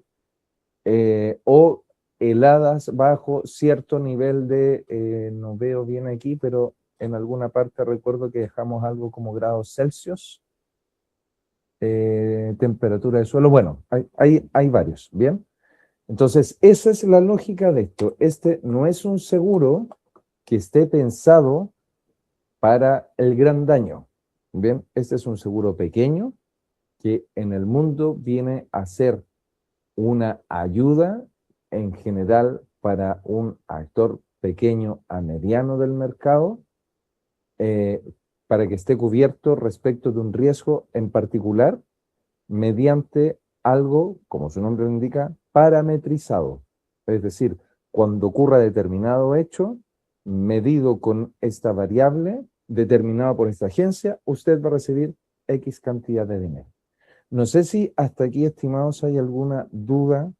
o heladas bajo cierto nivel de, no veo bien aquí, pero en alguna parte recuerdo que dejamos algo como grados Celsius, temperatura de suelo. Bueno, hay varios, ¿bien? Entonces, esa es la lógica de esto. Este no es un seguro que esté pensado para el gran daño. Bien, este es un seguro pequeño que en el mundo viene a ser una ayuda en general para un actor pequeño a mediano del mercado, para que esté cubierto respecto de un riesgo en particular mediante algo, como su nombre lo indica, parametrizado. Es decir, cuando ocurra determinado hecho, medido con esta variable determinada por esta agencia, usted va a recibir X cantidad de dinero. No sé si hasta aquí, estimados, hay alguna duda.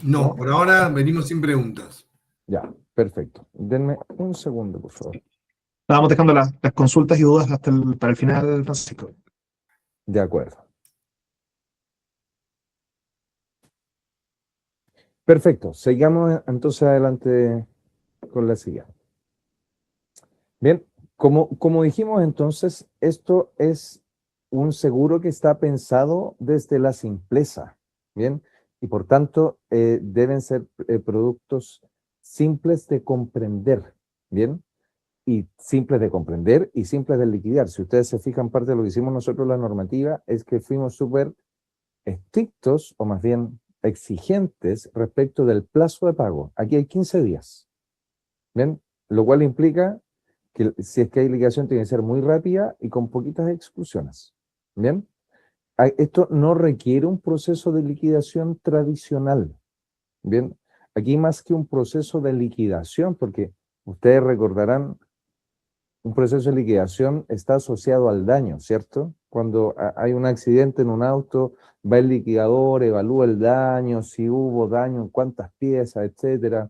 No, por ahora venimos sin preguntas. Ya, perfecto. Denme un segundo, por favor. Estábamos dejando las consultas y dudas para el final, Francisco. De acuerdo. Perfecto. Sigamos entonces adelante con la siguiente. Bien, como dijimos entonces, esto es un seguro que está pensado desde la simpleza, ¿bien? Y por tanto, deben ser productos simples de comprender, ¿bien? Y simples de comprender y simples de liquidar. Si ustedes se fijan, parte de lo que hicimos nosotros, la normativa, es que fuimos súper estrictos, o más bien exigentes, respecto del plazo de pago. Aquí hay 15 días, ¿bien? Lo cual implica que si es que hay liquidación tiene que ser muy rápida y con poquitas exclusiones, ¿bien? Esto no requiere un proceso de liquidación tradicional, ¿bien? Aquí más que un proceso de liquidación, porque ustedes recordarán, un proceso de liquidación está asociado al daño, ¿cierto? Cuando hay un accidente en un auto, va el liquidador, evalúa el daño, si hubo daño, cuántas piezas, etcétera.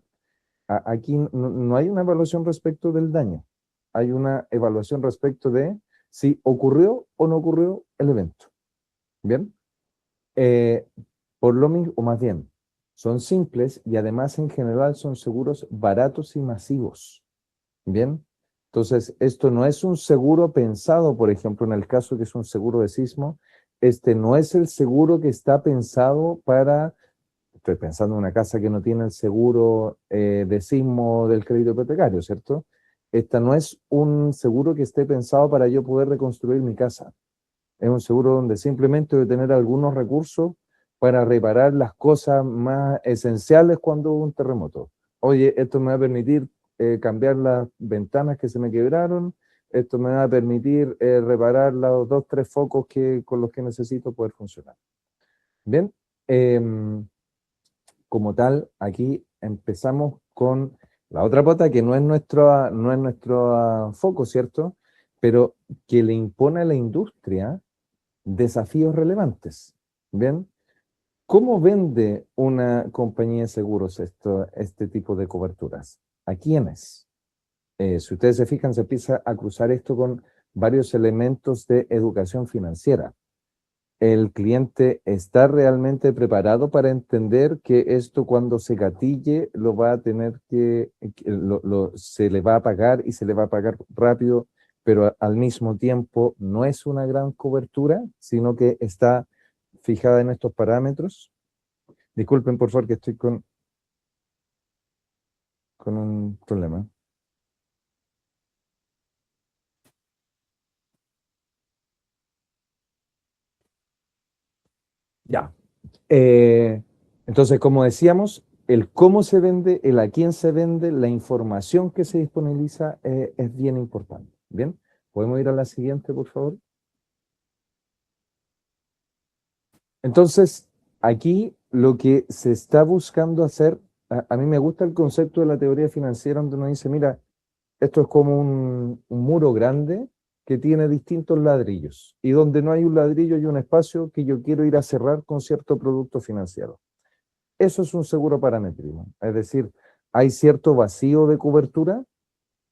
Aquí no hay una evaluación respecto del daño, hay una evaluación respecto de si ocurrió o no ocurrió el evento. ¿Bien? Por lo mismo, o más bien, son simples y además en general son seguros baratos y masivos. ¿Bien? Entonces, esto no es un seguro pensado, por ejemplo, en el caso que es un seguro de sismo, este no es el seguro que está pensado para, estoy pensando en una casa que no tiene el seguro de sismo del crédito hipotecario, ¿cierto? Esta no es un seguro que esté pensado para yo poder reconstruir mi casa. Es un seguro donde simplemente voy a tener algunos recursos para reparar las cosas más esenciales cuando hubo un terremoto. Oye, esto me va a permitir cambiar las ventanas que se me quebraron, esto me va a permitir reparar los 2, 3 focos con los que necesito poder funcionar. Bien, como tal, aquí empezamos con la otra pata que no es nuestro foco, ¿cierto? Pero que le impone a la industria desafíos relevantes. ¿Bien? ¿Cómo vende una compañía de seguros este tipo de coberturas? ¿A quiénes? Si ustedes se fijan, se empieza a cruzar esto con varios elementos de educación financiera. ¿El cliente está realmente preparado para entender que esto cuando se gatille lo va a tener se le va a pagar y se le va a pagar rápido, pero al mismo tiempo no es una gran cobertura, sino que está fijada en estos parámetros? Disculpen, por favor, que estoy con un problema. Ya. Entonces, como decíamos, el cómo se vende, el a quién se vende, la información que se disponibiliza es bien importante. Bien, ¿podemos ir a la siguiente, por favor? Entonces, aquí lo que se está buscando hacer, a mí me gusta el concepto de la teoría financiera donde uno dice, mira, esto es como un muro grande que tiene distintos ladrillos, y donde no hay un ladrillo y un espacio que yo quiero ir a cerrar con cierto producto financiero. Eso es un seguro paramétrico, es decir, hay cierto vacío de cobertura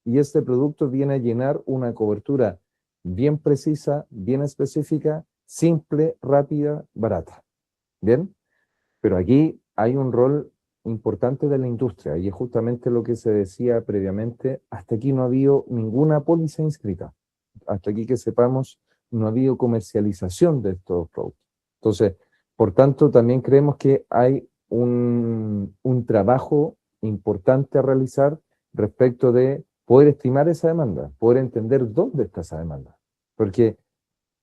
y este producto viene a llenar una cobertura bien precisa, bien específica, simple, rápida, barata. ¿Bien? Pero aquí hay un rol importante de la industria y es justamente lo que se decía previamente. Hasta aquí no ha habido ninguna póliza inscrita. Hasta aquí que sepamos, no ha habido comercialización de estos productos. Entonces, por tanto, también creemos que hay un trabajo importante a realizar respecto de poder estimar esa demanda, poder entender dónde está esa demanda. Porque,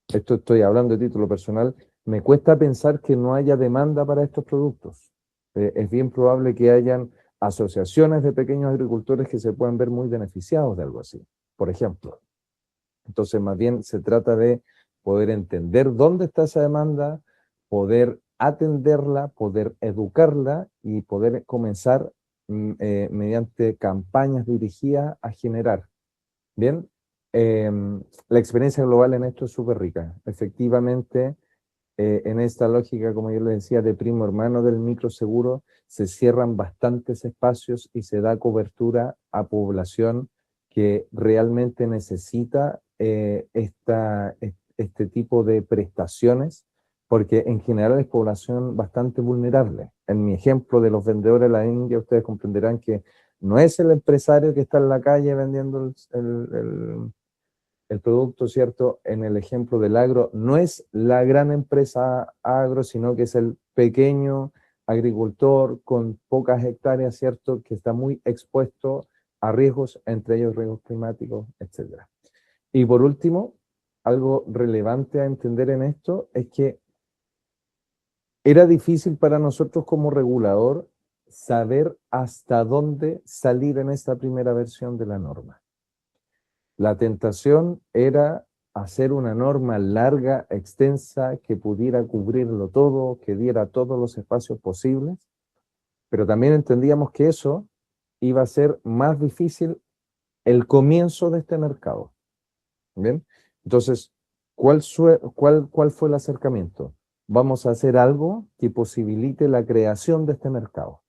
esto estoy hablando de título personal, me cuesta pensar que no haya demanda para estos productos. Es bien probable que hayan asociaciones de pequeños agricultores que se puedan ver muy beneficiados de algo así, por ejemplo. Entonces, más bien se trata de poder entender dónde está esa demanda, poder atenderla, poder educarla y poder comenzar mediante campañas dirigidas a generar. Bien, la experiencia global en esto es súper rica. Efectivamente, en esta lógica, como yo les decía, de primo hermano del microseguro, se cierran bastantes espacios y se da cobertura a población que realmente necesita este tipo de prestaciones, porque en general es población bastante vulnerable. En mi ejemplo de los vendedores de la India, ustedes comprenderán que no es el empresario que está en la calle vendiendo el producto, ¿cierto? En el ejemplo del agro, no es la gran empresa agro, sino que es el pequeño agricultor con pocas hectáreas, ¿cierto? Que está muy expuesto a riesgos, entre ellos riesgos climáticos, etc. Y por último, algo relevante a entender en esto es que era difícil para nosotros como regulador saber hasta dónde salir en esta primera versión de la norma. La tentación era hacer una norma larga, extensa, que pudiera cubrirlo todo, que diera todos los espacios posibles, pero también entendíamos que eso iba a ser más difícil el comienzo de este mercado. ¿Bien? Entonces, ¿cuál fue el acercamiento? Vamos a hacer algo que posibilite la creación de este mercado.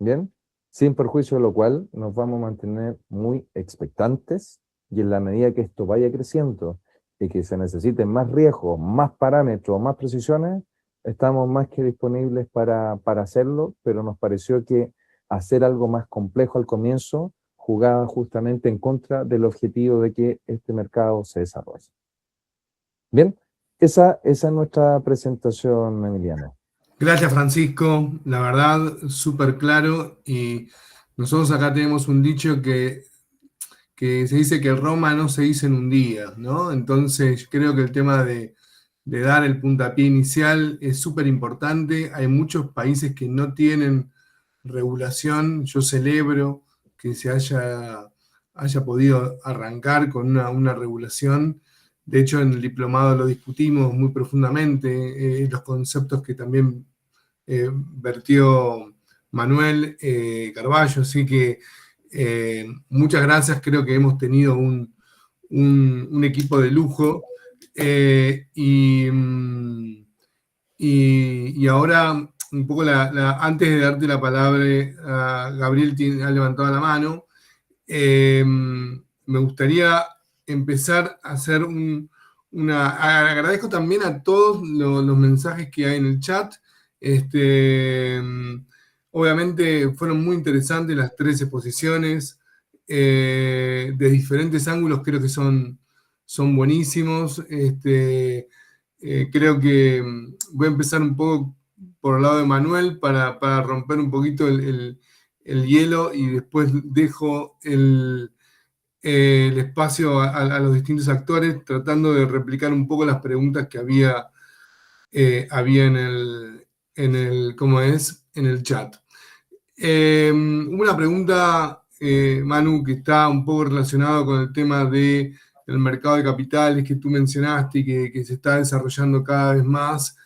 ¿Bien? Sin perjuicio de lo cual nos vamos a mantener muy expectantes y en la medida que esto vaya creciendo y que se necesiten más riesgos, más parámetros, más precisiones, estamos más que disponibles para hacerlo, pero nos pareció que hacer algo más complejo al comienzo jugaba justamente en contra del objetivo de que este mercado se desarrolle. Bien, esa es nuestra presentación, Emiliano. Gracias, Francisco. La verdad, súper claro. Y nosotros acá tenemos un dicho que se dice que Roma no se hizo en un día, ¿no? Entonces, creo que el tema de dar el puntapié inicial es súper importante. Hay muchos países que no tienen regulación. Yo celebro que se haya podido arrancar con una regulación. De hecho, en el diplomado lo discutimos muy profundamente, los conceptos que también vertió Manuel Carballo, así que muchas gracias, creo que hemos tenido un equipo de lujo y ahora un poco antes de darte la palabra a Gabriel, ha levantado la mano, me gustaría empezar a hacer agradezco también a todos los mensajes que hay en el chat. Obviamente fueron muy interesantes las 3 exposiciones, de diferentes ángulos, creo que son buenísimos. Creo que voy a empezar un poco por el lado de Manuel para romper un poquito el hielo y después dejo el espacio a los distintos actores, tratando de replicar un poco las preguntas que había en el chat. Una pregunta, Manu, que está un poco relacionado con el tema del mercado de capitales que tú mencionaste y que se está desarrollando cada vez más,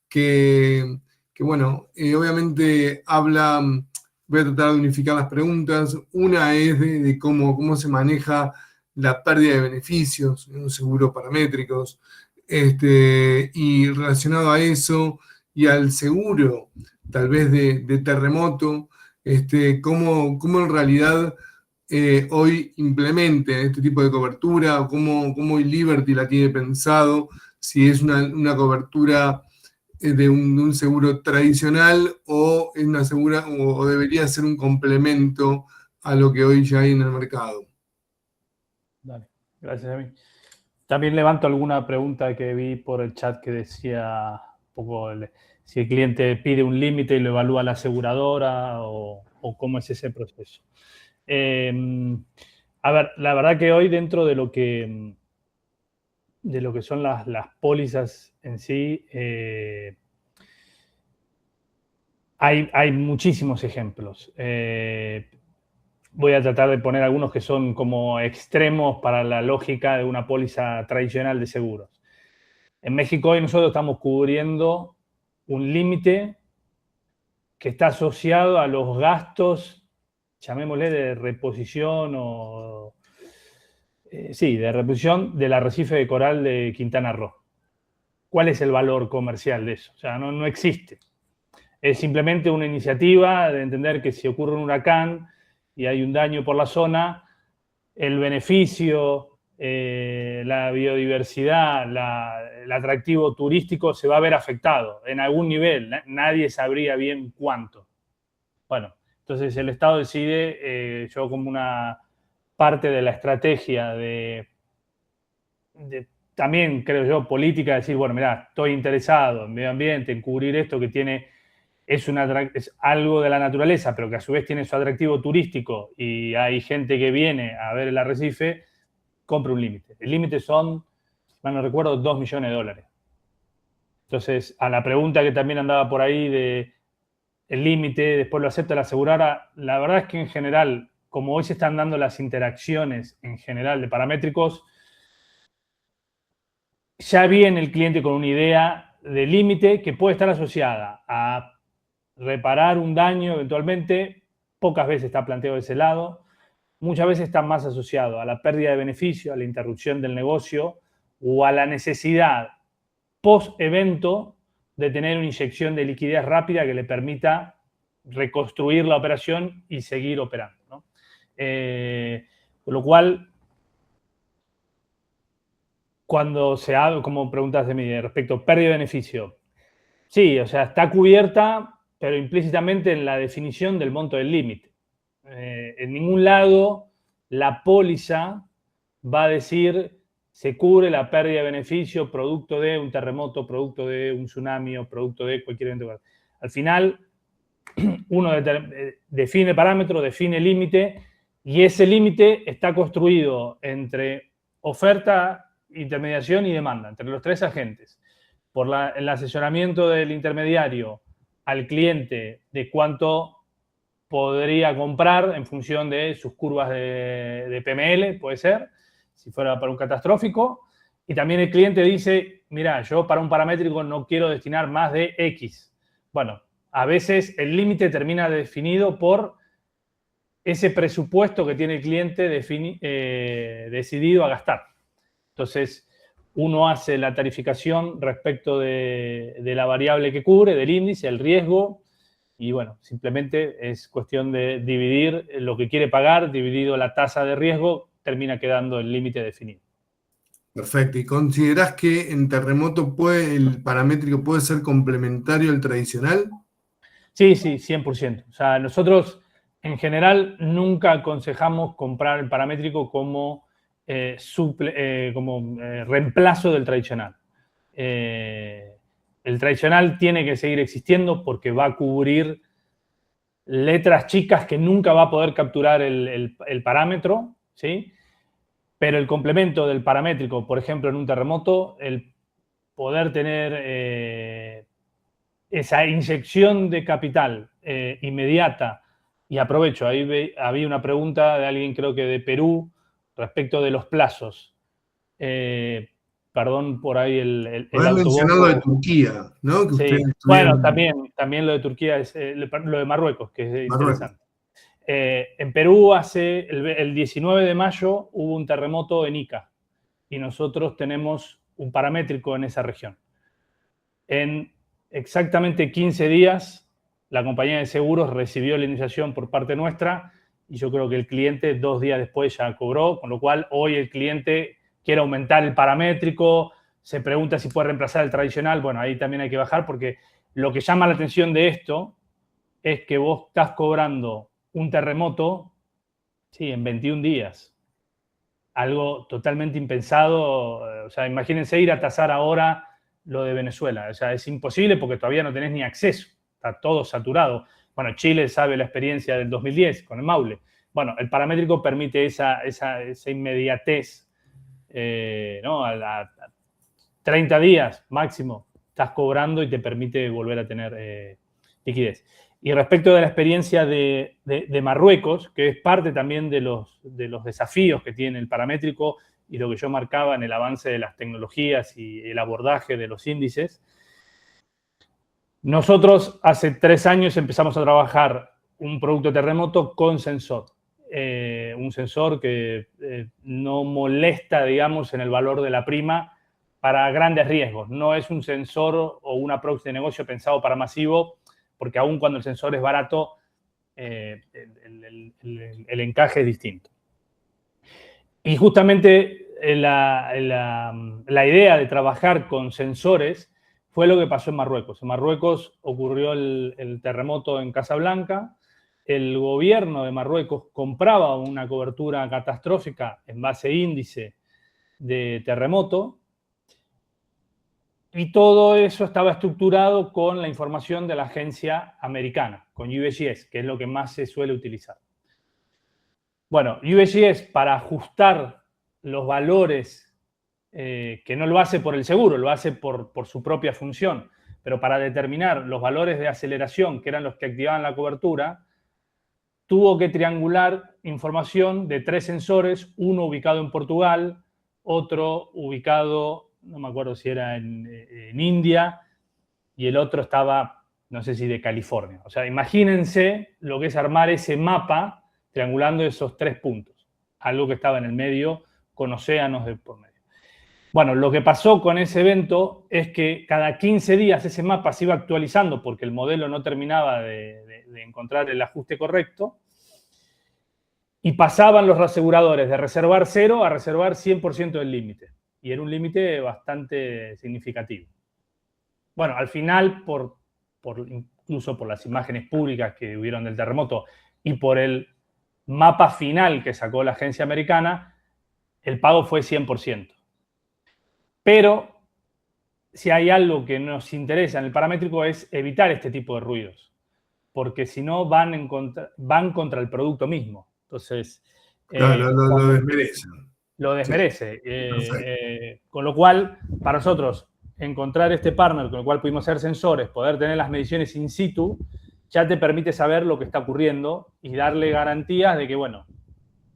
que bueno, obviamente voy a tratar de unificar las preguntas. Una es de cómo se maneja la pérdida de beneficios en un seguro paramétricos, y relacionado a eso y al seguro, tal vez de terremoto, cómo en realidad hoy implemente este tipo de cobertura, o cómo Liberty la tiene pensado, si es una cobertura de un seguro tradicional o es una segura, o debería ser un complemento a lo que hoy ya hay en el mercado. Dale, gracias a mí. También levanto alguna pregunta que vi por el chat que decía un poco si el cliente pide un límite y lo evalúa la aseguradora o cómo es ese proceso. A ver, la verdad que hoy dentro de lo que son las pólizas en sí, hay muchísimos ejemplos. Voy a tratar de poner algunos que son como extremos para la lógica de una póliza tradicional de seguros. En México hoy nosotros estamos cubriendo un límite que está asociado a los gastos, llamémosle de reposición o... sí, de reposición del arrecife de coral de Quintana Roo. ¿Cuál es el valor comercial de eso? O sea, no existe. Es simplemente una iniciativa de entender que si ocurre un huracán y hay un daño por la zona, el beneficio, la biodiversidad, el atractivo turístico se va a ver afectado en algún nivel. Nadie sabría bien cuánto. Bueno, entonces el Estado decide, yo como una parte de la estrategia de también, creo yo, política, decir, bueno, mirá, estoy interesado en medio ambiente, en cubrir esto que tiene... Es algo de la naturaleza, pero que a su vez tiene su atractivo turístico y hay gente que viene a ver el arrecife, compra un límite. El límite son, si mal no recuerdo, $2 millones. Entonces, a la pregunta que también andaba por ahí de el límite, después lo acepta la aseguradora, la verdad es que en general, como hoy se están dando las interacciones en general de paramétricos, ya viene el cliente con una idea de límite que puede estar asociada a reparar un daño eventualmente, pocas veces está planteado de ese lado, muchas veces está más asociado a la pérdida de beneficio, a la interrupción del negocio o a la necesidad post-evento de tener una inyección de liquidez rápida que le permita reconstruir la operación y seguir operando, ¿no? Con lo cual, cuando se habla, como preguntas de mí, respecto a pérdida de beneficio, sí, o sea, está cubierta, pero implícitamente en la definición del monto del límite. En ningún lado la póliza va a decir se cubre la pérdida de beneficio producto de un terremoto, producto de un tsunami o producto de cualquier evento. Al final, uno define parámetros, define límite y ese límite está construido entre oferta, intermediación y demanda, entre los tres agentes. Por el asesoramiento del intermediario al cliente de cuánto podría comprar en función de sus curvas de PML, puede ser, si fuera para un catastrófico. Y también el cliente dice, mira, yo para un paramétrico no quiero destinar más de X. Bueno, a veces el límite termina definido por ese presupuesto que tiene el cliente decidido a gastar. Entonces, uno hace la tarificación respecto de la variable que cubre, del índice, el riesgo, y bueno, simplemente es cuestión de dividir lo que quiere pagar, dividido la tasa de riesgo, termina quedando el límite definido. Perfecto. ¿Y considerás que en terremoto el paramétrico puede ser complementario al tradicional? Sí, 100%. O sea, nosotros en general nunca aconsejamos comprar el paramétrico como reemplazo del tradicional. El tradicional tiene que seguir existiendo porque va a cubrir letras chicas que nunca va a poder capturar el parámetro, ¿sí? Pero el complemento del paramétrico, por ejemplo, en un terremoto, el poder tener esa inyección de capital inmediata, y aprovecho, ahí había una pregunta de alguien, creo que de Perú, respecto de los plazos. Perdón por ahí el mencionado de Turquía, ¿no? Que sí. Bueno, también lo de Turquía es lo de Marruecos, que es interesante. En Perú el 19 de mayo hubo un terremoto en Ica y nosotros tenemos un paramétrico en esa región. En exactamente 15 días, la compañía de seguros recibió la indemnización por parte nuestra y yo creo que el cliente 2 días después ya cobró, con lo cual hoy el cliente quiere aumentar el paramétrico, se pregunta si puede reemplazar el tradicional. Bueno, ahí también hay que bajar porque lo que llama la atención de esto es que vos estás cobrando un terremoto, sí, en 21 días. Algo totalmente impensado. O sea, imagínense ir a tasar ahora lo de Venezuela. O sea, es imposible porque todavía no tenés ni acceso. Está todo saturado. Bueno, Chile sabe la experiencia del 2010 con el Maule. Bueno, el paramétrico permite esa inmediatez, ¿no? A 30 días máximo estás cobrando y te permite volver a tener liquidez. Y respecto de la experiencia de Marruecos, que es parte también de los desafíos que tiene el paramétrico y lo que yo marcaba en el avance de las tecnologías y el abordaje de los índices, nosotros hace 3 años empezamos a trabajar un producto de terremoto con sensor. Un sensor que no molesta, digamos, en el valor de la prima para grandes riesgos. No es un sensor o un approach de negocio pensado para masivo, porque aun cuando el sensor es barato, el encaje es distinto. Y justamente la idea de trabajar con sensores fue lo que pasó en Marruecos. En Marruecos ocurrió el terremoto en Casablanca. El gobierno de Marruecos compraba una cobertura catastrófica en base índice de terremoto. Y todo eso estaba estructurado con la información de la agencia americana, con USGS, que es lo que más se suele utilizar. Bueno, USGS, para ajustar los valores, que no lo hace por el seguro, lo hace por su propia función, pero para determinar los valores de aceleración, que eran los que activaban la cobertura, tuvo que triangular información de 3 sensores, uno ubicado en Portugal, otro ubicado, no me acuerdo si era en India, y el otro estaba, no sé si de California. O sea, imagínense lo que es armar ese mapa triangulando esos 3 puntos. Algo que estaba en el medio, con océanos de por medio. Bueno, lo que pasó con ese evento es que cada 15 días ese mapa se iba actualizando porque el modelo no terminaba de encontrar el ajuste correcto. Y pasaban los aseguradores de reservar 0 a reservar 100% del límite. Y era un límite bastante significativo. Bueno, al final, incluso por las imágenes públicas que hubieron del terremoto y por el mapa final que sacó la agencia americana, el pago fue 100%. Pero si hay algo que nos interesa en el paramétrico es evitar este tipo de ruidos, porque si no van contra el producto mismo. Entonces, claro, lo desmerecen. Lo desmerece. Con lo cual, para nosotros, encontrar este partner con el cual pudimos hacer sensores, poder tener las mediciones in situ, ya te permite saber lo que está ocurriendo y darle garantías de que, bueno,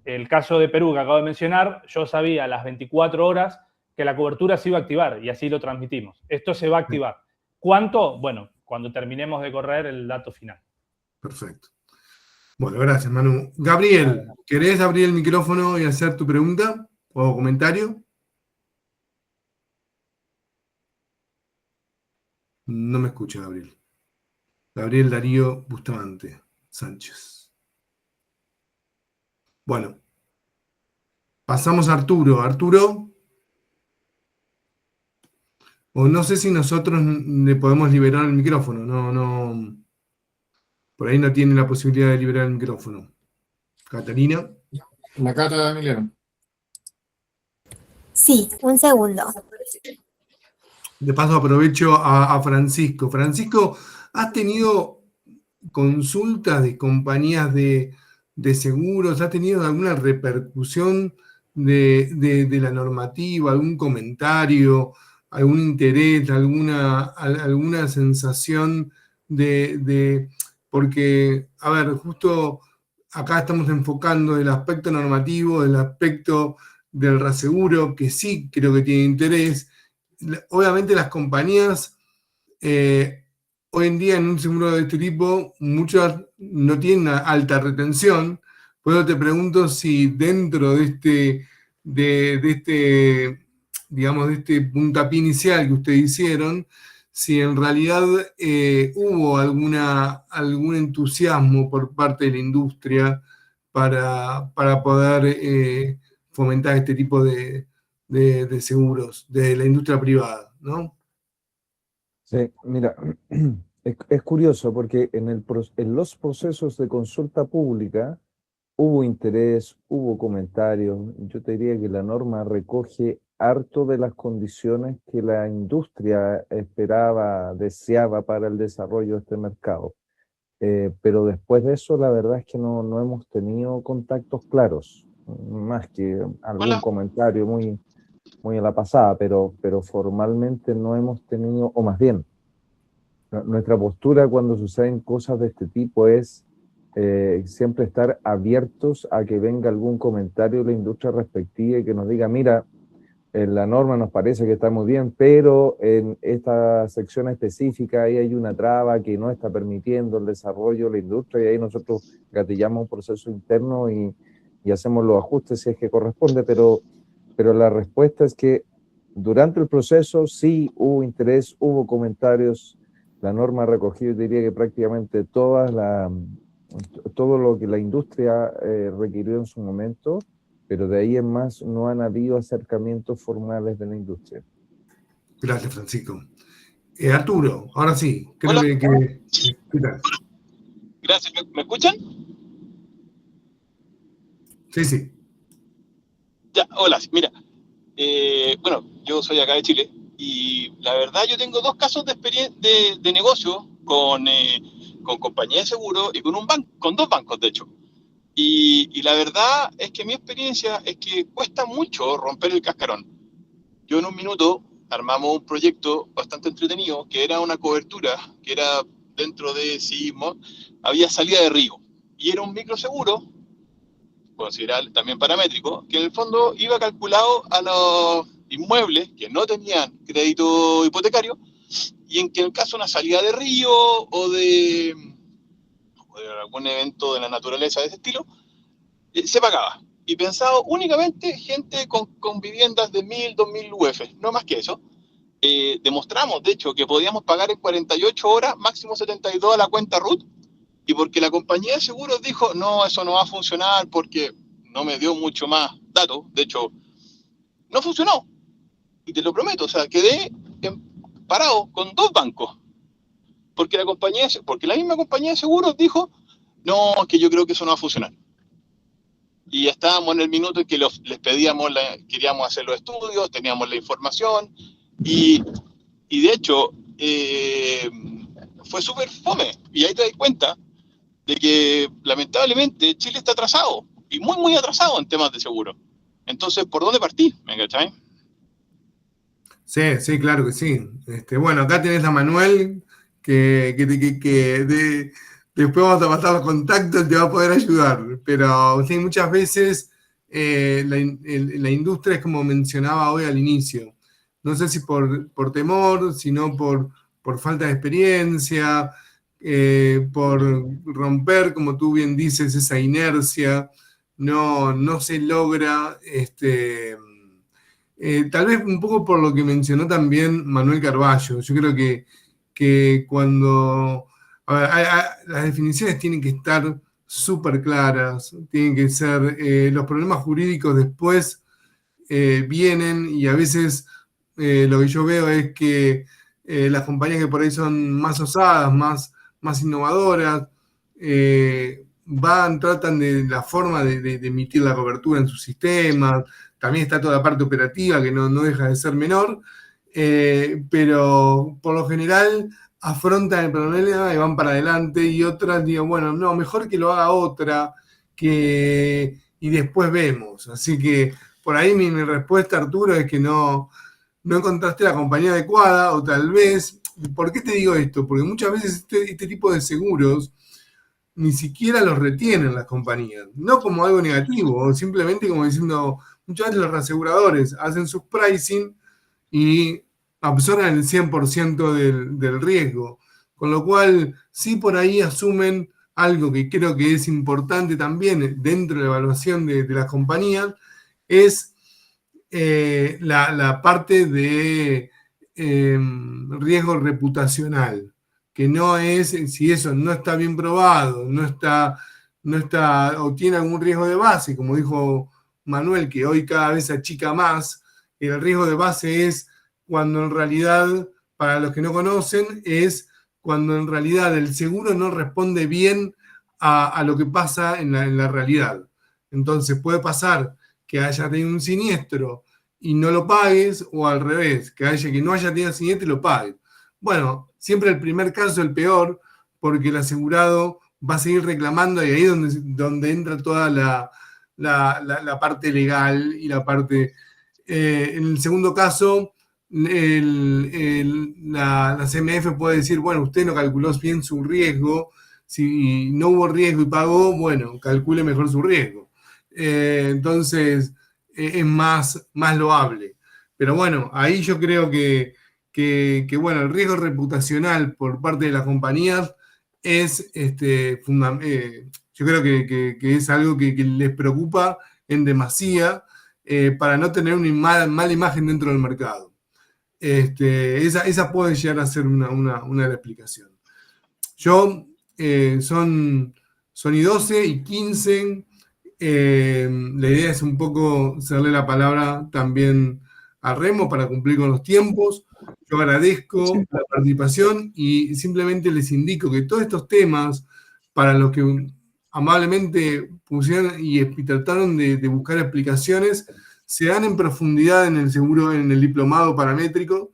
el caso de Perú que acabo de mencionar, yo sabía a las 24 horas que la cobertura se iba a activar y así lo transmitimos. Esto se va a activar. ¿Cuánto? Bueno, cuando terminemos de correr el dato final. Perfecto. Bueno, gracias, Manu. Gabriel, ¿querés abrir el micrófono y hacer tu pregunta o comentario? No me escucha, Gabriel. Gabriel Darío Bustamante Sánchez. Bueno, pasamos a Arturo. Arturo, o no sé si nosotros le podemos liberar el micrófono. No. Por ahí no tiene la posibilidad de liberar el micrófono. Catalina. La Cata, Emiliano. Sí, un segundo. De paso aprovecho a Francisco. Francisco, ¿has tenido consultas de compañías de seguros? ¿Has tenido alguna repercusión de la normativa, algún comentario, algún interés, alguna sensación porque, a ver, justo acá estamos enfocando el aspecto normativo, el aspecto del reaseguro, que sí creo que tiene interés. Obviamente las compañías hoy en día en un seguro de este tipo, muchos no tienen una alta retención. Por eso te pregunto si dentro digamos, de este puntapié inicial que ustedes hicieron, si en realidad hubo algún entusiasmo por parte de la industria para poder fomentar este tipo de seguros de la industria privada, ¿no? Sí, mira, es curioso porque en los procesos de consulta pública hubo interés, hubo comentarios. Yo te diría que la norma recoge harto de las condiciones que la industria esperaba, deseaba para el desarrollo de este mercado. Pero después de eso, la verdad es que no hemos tenido contactos claros, más que algún comentario muy a la pasada, pero formalmente no hemos tenido, o más bien, nuestra postura cuando suceden cosas de este tipo es siempre estar abiertos a que venga algún comentario de la industria respectiva y que nos diga, mira, en la norma nos parece que está muy bien, pero en esta sección específica ahí hay una traba que no está permitiendo el desarrollo de la industria, y ahí nosotros gatillamos un proceso interno y hacemos los ajustes si es que corresponde, pero la respuesta es que durante el proceso sí hubo interés, hubo comentarios. La norma ha recogido, diría que prácticamente todo lo que la industria requirió en su momento, pero de ahí en más no han habido acercamientos formales de la industria. Gracias, Francisco. Arturo, ahora sí, creo Hola. que ¿qué tal? Gracias. ¿Me escuchan? Sí. Ya, hola. Mira, bueno, yo soy acá de Chile y la verdad yo tengo 2 casos de negocio con compañía de seguro y con 2 bancos, de hecho. Y la verdad es que mi experiencia es que cuesta mucho romper el cascarón. Yo en un minuto armamos un proyecto bastante entretenido, que era una cobertura, que era dentro de sismo, había salida de río. Y era un microseguro, considerable también paramétrico, que en el fondo iba calculado a los inmuebles que no tenían crédito hipotecario, y en que en caso de una salida de río o de algún evento de la naturaleza de ese estilo, se pagaba. Y pensado únicamente gente con viviendas de 1.000, 2.000 UF, no más que eso. Demostramos, de hecho, que podíamos pagar en 48 horas, máximo 72 a la cuenta RUT, y porque la compañía de seguros dijo, no, eso no va a funcionar porque no me dio mucho más datos, de hecho, no funcionó. Y te lo prometo, o sea, quedé parado con 2 bancos, porque la misma compañía de seguros dijo, no, es que yo creo que eso no va a funcionar. Y ya estábamos en el minuto en que les pedíamos, queríamos hacer los estudios, teníamos la información, y de hecho, fue súper fome. Y ahí te das cuenta de que lamentablemente Chile está atrasado, y muy, muy atrasado en temas de seguro. Entonces, ¿por dónde partí? ¿Me cachai? Sí, claro que sí. Bueno, acá tenés a Manuel, que después vamos a pasar los contactos, te va a poder ayudar. Pero sí, muchas veces la industria es como mencionaba hoy al inicio. No sé si por temor, sino por falta de experiencia, por romper, como tú bien dices, esa inercia, no se logra, tal vez un poco por lo que mencionó también Manuel Carballo. Yo creo que cuando, a ver, las definiciones tienen que estar súper claras, tienen que ser, los problemas jurídicos después vienen, y a veces lo que yo veo es que las compañías que por ahí son más osadas, más innovadoras, tratan de la forma de emitir la cobertura en sus sistemas. También está toda la parte operativa que no deja de ser menor, pero por lo general afrontan el problema y van para adelante, y otras digo, bueno, no, mejor que lo haga otra, y después vemos. Así que por ahí mi respuesta, Arturo, es que no encontraste la compañía adecuada, o tal vez, ¿por qué te digo esto? Porque muchas veces este tipo de seguros ni siquiera los retienen las compañías, no como algo negativo, simplemente como diciendo, muchas veces los reaseguradores hacen sus pricing y absorben el 100% del riesgo. Con lo cual, sí por ahí asumen algo que creo que es importante también dentro de la evaluación de las compañías, es la parte de riesgo reputacional, que no es, si eso no está bien probado, no está, o tiene algún riesgo de base, como dijo Manuel, que hoy cada vez se achica más, el riesgo de base es cuando en realidad, para los que no conocen, es cuando en realidad el seguro no responde bien a lo que pasa en la realidad. Entonces puede pasar que haya tenido un siniestro y no lo pagues, o al revés, que no haya tenido siniestro y lo pagues. Bueno, siempre el primer caso es el peor, porque el asegurado va a seguir reclamando, y ahí es donde entra toda la parte legal y la parte... en el segundo caso, la CMF puede decir, bueno, usted no calculó bien su riesgo, si no hubo riesgo y pagó, bueno, calcule mejor su riesgo. Entonces, es más loable. Pero bueno, ahí yo creo que bueno, el riesgo reputacional por parte de las compañías es, yo creo que es algo que les preocupa en demasía, para no tener una mala imagen dentro del mercado. Esa puede llegar a ser una explicación. Yo, son y 12 y 15. La idea es un poco hacerle la palabra también a Remo para cumplir con los tiempos. Yo agradezco la participación y simplemente les indico que todos estos temas, para los que amablemente pusieron y trataron de buscar explicaciones, se dan en profundidad en el seguro, en el diplomado paramétrico,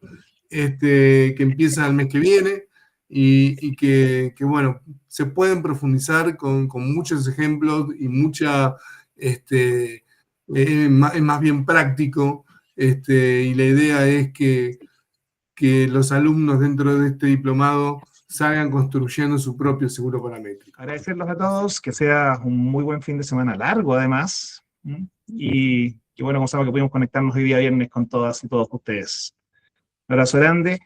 que empieza el mes que viene, y que bueno, se pueden profundizar con muchos ejemplos y mucha, es más bien práctico, y la idea es que los alumnos dentro de este diplomado salgan construyendo su propio seguro paramétrico. Agradecerlos a todos, que sea un muy buen fin de semana largo además, y bueno, Gonzalo, que pudimos conectarnos hoy día viernes con todas y todos ustedes. Un abrazo grande.